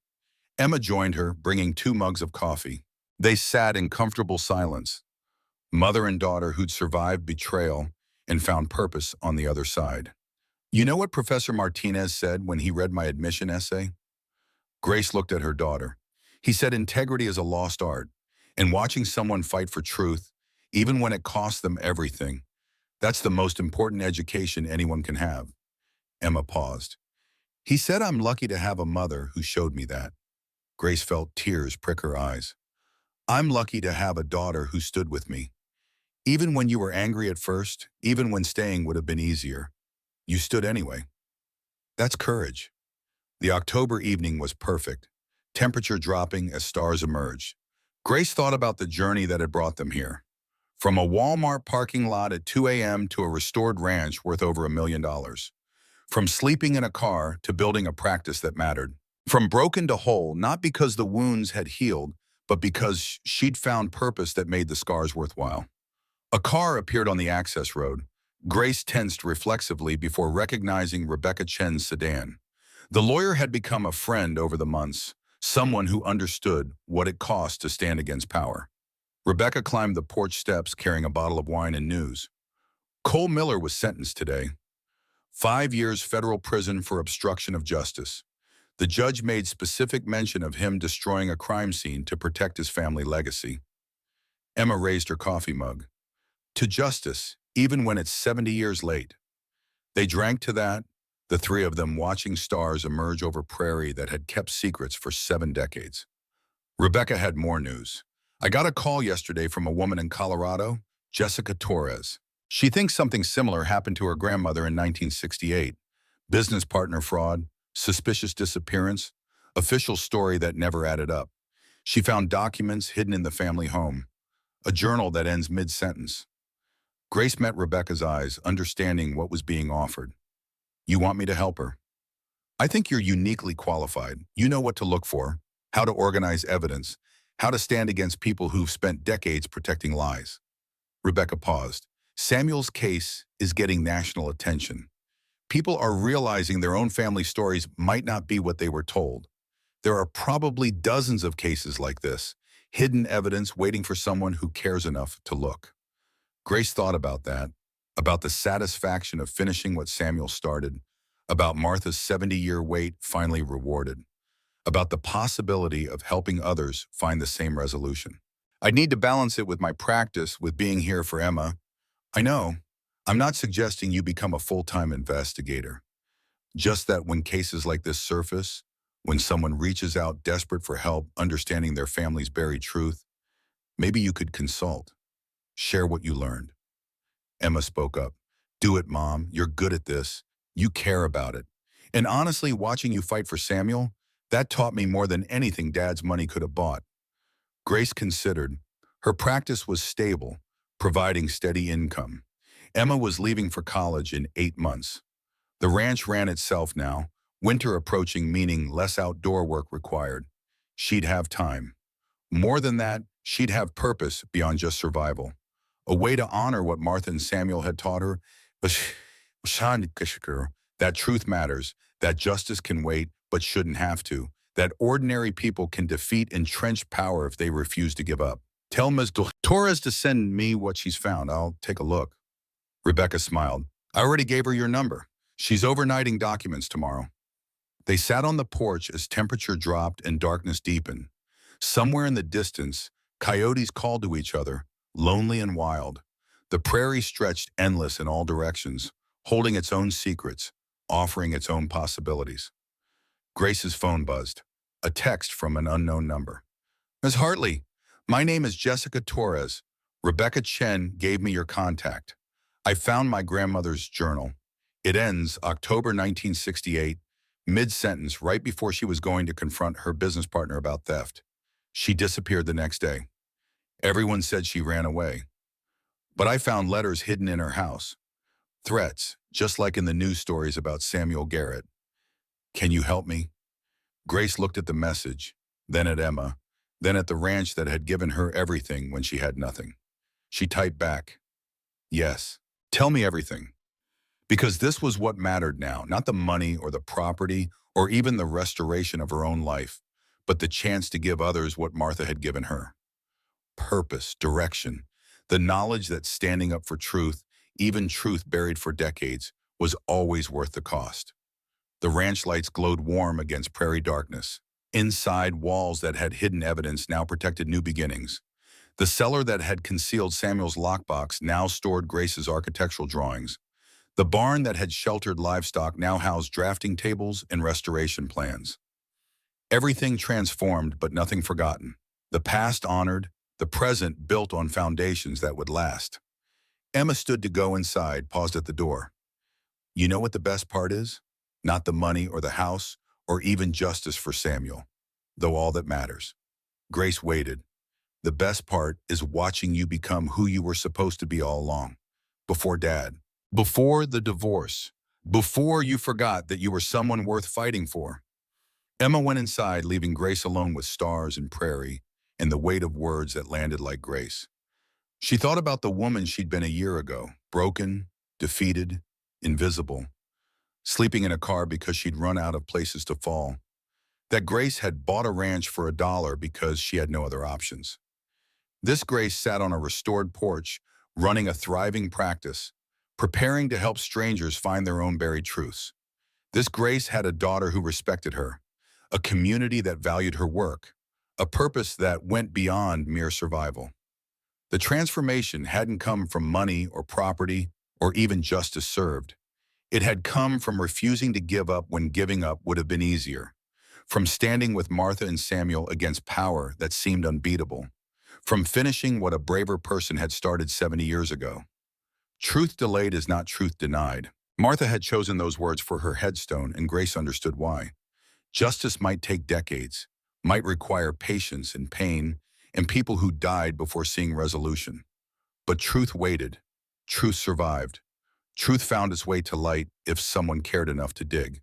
S1: Emma joined her, bringing 2 mugs of coffee. They sat in comfortable silence, mother and daughter who'd survived betrayal and found purpose on the other side. "You know what Professor Martinez said when he read my admission essay?" Grace looked at her daughter. "He said integrity is a lost art, and watching someone fight for truth, even when it costs them everything, that's the most important education anyone can have." Emma paused. "He said I'm lucky to have a mother who showed me that." Grace felt tears prick her eyes. "I'm lucky to have a daughter who stood with me. Even when you were angry at first, even when staying would have been easier, you stood anyway. That's courage." The October evening was perfect, temperature dropping as stars emerged. Grace thought about the journey that had brought them here. From a Walmart parking lot at 2 a.m. to a restored ranch worth over $1 million. From sleeping in a car to building a practice that mattered. From broken to whole, not because the wounds had healed, but because she'd found purpose that made the scars worthwhile. A car appeared on the access road. Grace tensed reflexively before recognizing Rebecca Chen's sedan. The lawyer had become a friend over the months, someone who understood what it cost to stand against power. Rebecca climbed the porch steps carrying a bottle of wine and news. Cole Miller was sentenced today. 5 years federal prison for obstruction of justice. The judge made specific mention of him destroying a crime scene to protect his family legacy. Emma raised her coffee mug. To justice, even when it's 70 years late. They drank to that, the three of them watching stars emerge over prairie that had kept secrets for 7 decades. Rebecca had more news. I got a call yesterday from a woman in Colorado, Jessica Torres. She thinks something similar happened to her grandmother in 1968. Business partner fraud, suspicious disappearance, official story that never added up. She found documents hidden in the family home, a journal that ends mid-sentence. Grace met Rebecca's eyes, understanding what was being offered. You want me to help her? I think you're uniquely qualified. You know what to look for, how to organize evidence, how to stand against people who've spent decades protecting lies. Rebecca paused. Samuel's case is getting national attention. People are realizing their own family stories might not be what they were told. There are probably dozens of cases like this, hidden evidence waiting for someone who cares enough to look. Grace thought about that, about the satisfaction of finishing what Samuel started, about Martha's 70-year wait finally rewarded, about the possibility of helping others find the same resolution. I'd need to balance it with my practice, with being here for Emma. I know, I'm not suggesting you become a full-time investigator. Just that when cases like this surface, when someone reaches out desperate for help understanding their family's buried truth, maybe you could consult, share what you learned. Emma spoke up. Do it, Mom. You're good at this. You care about it. And honestly, watching you fight for Samuel, that taught me more than anything Dad's money could have bought. Grace considered. Her practice was stable, providing steady income. Emma was leaving for college in 8 months. The ranch ran itself now, winter approaching meaning less outdoor work required. She'd have time. More than that, she'd have purpose beyond just survival. A way to honor what Martha and Samuel had taught her, that truth matters, that justice can wait but shouldn't have to, that ordinary people can defeat entrenched power if they refuse to give up. Tell Ms. Torres to send me what she's found. I'll take a look. Rebecca smiled. I already gave her your number. She's overnighting documents tomorrow. They sat on the porch as temperature dropped and darkness deepened. Somewhere in the distance, coyotes called to each other, lonely and wild. The prairie stretched endless in all directions, holding its own secrets, offering its own possibilities. Grace's phone buzzed. A text from an unknown number. Ms. Hartley, my name is Jessica Torres. Rebecca Chen gave me your contact. I found my grandmother's journal. It ends October 1968, mid-sentence right before she was going to confront her business partner about theft. She disappeared the next day. Everyone said she ran away. But I found letters hidden in her house. Threats, just like in the news stories about Samuel Garrett. Can you help me? Grace looked at the message, then at Emma, then at the ranch that had given her everything when she had nothing. She typed back, yes, tell me everything. Because this was what mattered now, not the money or the property or even the restoration of her own life, but the chance to give others what Martha had given her. Purpose, direction, the knowledge that standing up for truth, even truth buried for decades, was always worth the cost. The ranch lights glowed warm against prairie darkness. Inside, walls that had hidden evidence now protected new beginnings. The cellar that had concealed Samuel's lockbox now stored Grace's architectural drawings. The barn that had sheltered livestock now housed drafting tables and restoration plans. Everything transformed, but nothing forgotten. The past honored, the present built on foundations that would last. Emma stood to go inside, paused at the door. You know what the best part is? Not the money or the house, or even justice for Samuel, though all that matters. Grace waited. The best part is watching you become who you were supposed to be all along. Before Dad. Before the divorce. Before you forgot that you were someone worth fighting for. Emma went inside, leaving Grace alone with stars and prairie and the weight of words that landed like grace. She thought about the woman she'd been a year ago, broken, defeated, invisible, sleeping in a car because she'd run out of places to fall. That Grace had bought a ranch for $1 because she had no other options. This Grace sat on a restored porch, running a thriving practice, preparing to help strangers find their own buried truths. This Grace had a daughter who respected her, a community that valued her work, a purpose that went beyond mere survival. The transformation hadn't come from money or property or even justice served. It had come from refusing to give up when giving up would have been easier, from standing with Martha and Samuel against power that seemed unbeatable, from finishing what a braver person had started 70 years ago. Truth delayed is not truth denied. Martha had chosen those words for her headstone, and Grace understood why. Justice might take decades, might require patience and pain, and people who died before seeing resolution. But truth waited. Truth survived. Truth found its way to light if someone cared enough to dig.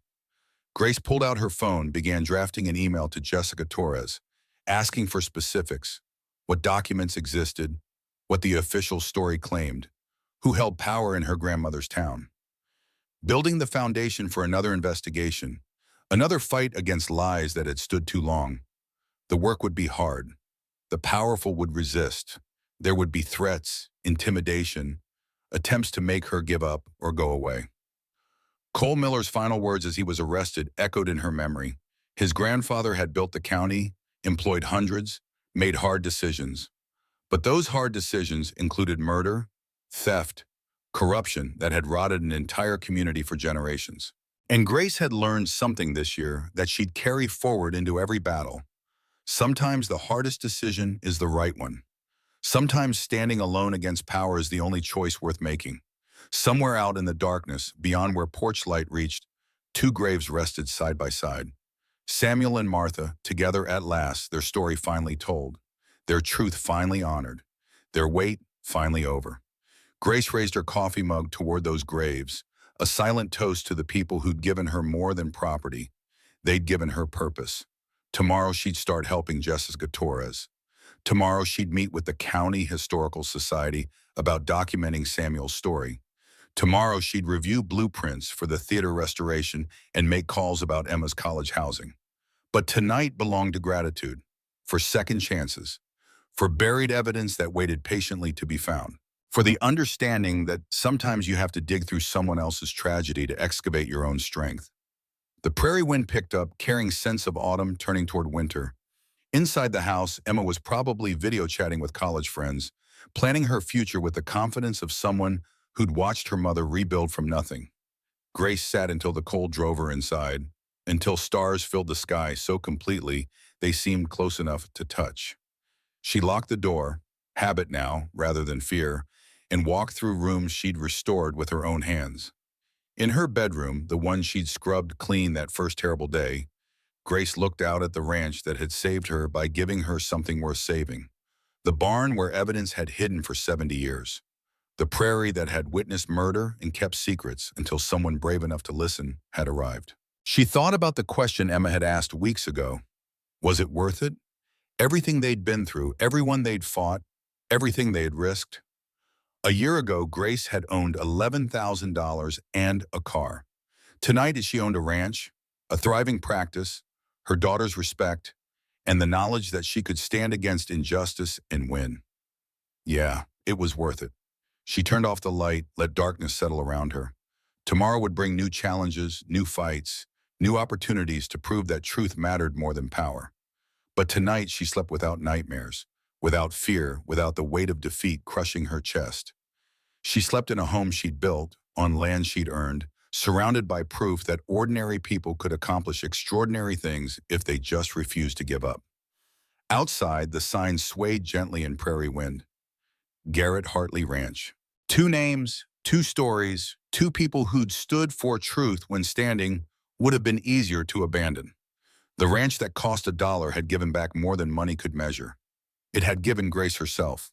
S1: Grace pulled out her phone, began drafting an email to Jessica Torres, asking for specifics, what documents existed, what the official story claimed, who held power in her grandmother's town. Building the foundation for another investigation, another fight against lies that had stood too long. The work would be hard. The powerful would resist. There would be threats, intimidation, attempts to make her give up or go away. Cole Miller's final words as he was arrested echoed in her memory. His grandfather had built the county, employed hundreds, made hard decisions. But those hard decisions included murder, theft, corruption that had rotted an entire community for generations. And Grace had learned something this year that she'd carry forward into every battle. Sometimes the hardest decision is the right one. Sometimes standing alone against power is the only choice worth making. Somewhere out in the darkness, beyond where porch light reached, two graves rested side by side. Samuel and Martha, together at last, their story finally told, their truth finally honored, their wait finally over. Grace raised her coffee mug toward those graves, a silent toast to the people who'd given her more than property. They'd given her purpose. Tomorrow she'd start helping Jessica Torres. Tomorrow she'd meet with the County Historical Society about documenting Samuel's story. Tomorrow she'd review blueprints for the theater restoration and make calls about Emma's college housing. But tonight belonged to gratitude, for second chances, for buried evidence that waited patiently to be found, for the understanding that sometimes you have to dig through someone else's tragedy to excavate your own strength. The prairie wind picked up, carrying scents of autumn turning toward winter. Inside the house, Emma was probably video chatting with college friends, planning her future with the confidence of someone who'd watched her mother rebuild from nothing. Grace sat until the cold drove her inside, until stars filled the sky so completely they seemed close enough to touch. She locked the door, habit now rather than fear, and walked through rooms she'd restored with her own hands. In her bedroom, the one she'd scrubbed clean that first terrible day, Grace looked out at the ranch that had saved her by giving her something worth saving. The barn where evidence had hidden for 70 years. The prairie that had witnessed murder and kept secrets until someone brave enough to listen had arrived. She thought about the question Emma had asked weeks ago. Was it worth it? Everything they'd been through, everyone they'd fought, everything they had risked. A year ago, Grace had owned $11,000 and a car. Tonight, she owned a ranch, a thriving practice, her daughter's respect, and the knowledge that she could stand against injustice and win. Yeah, it was worth it. She turned off the light, let darkness settle around her. Tomorrow would bring new challenges, new fights, new opportunities to prove that truth mattered more than power. But tonight she slept without nightmares, without fear, without the weight of defeat crushing her chest. She slept in a home she'd built, on land she'd earned, surrounded by proof that ordinary people could accomplish extraordinary things if they just refused to give up. Outside, the sign swayed gently in prairie wind. Garrett Hartley Ranch. Two names, two stories, two people who'd stood for truth when standing would have been easier to abandon. The ranch that cost $1 had given back more than money could measure. It had given Grace herself.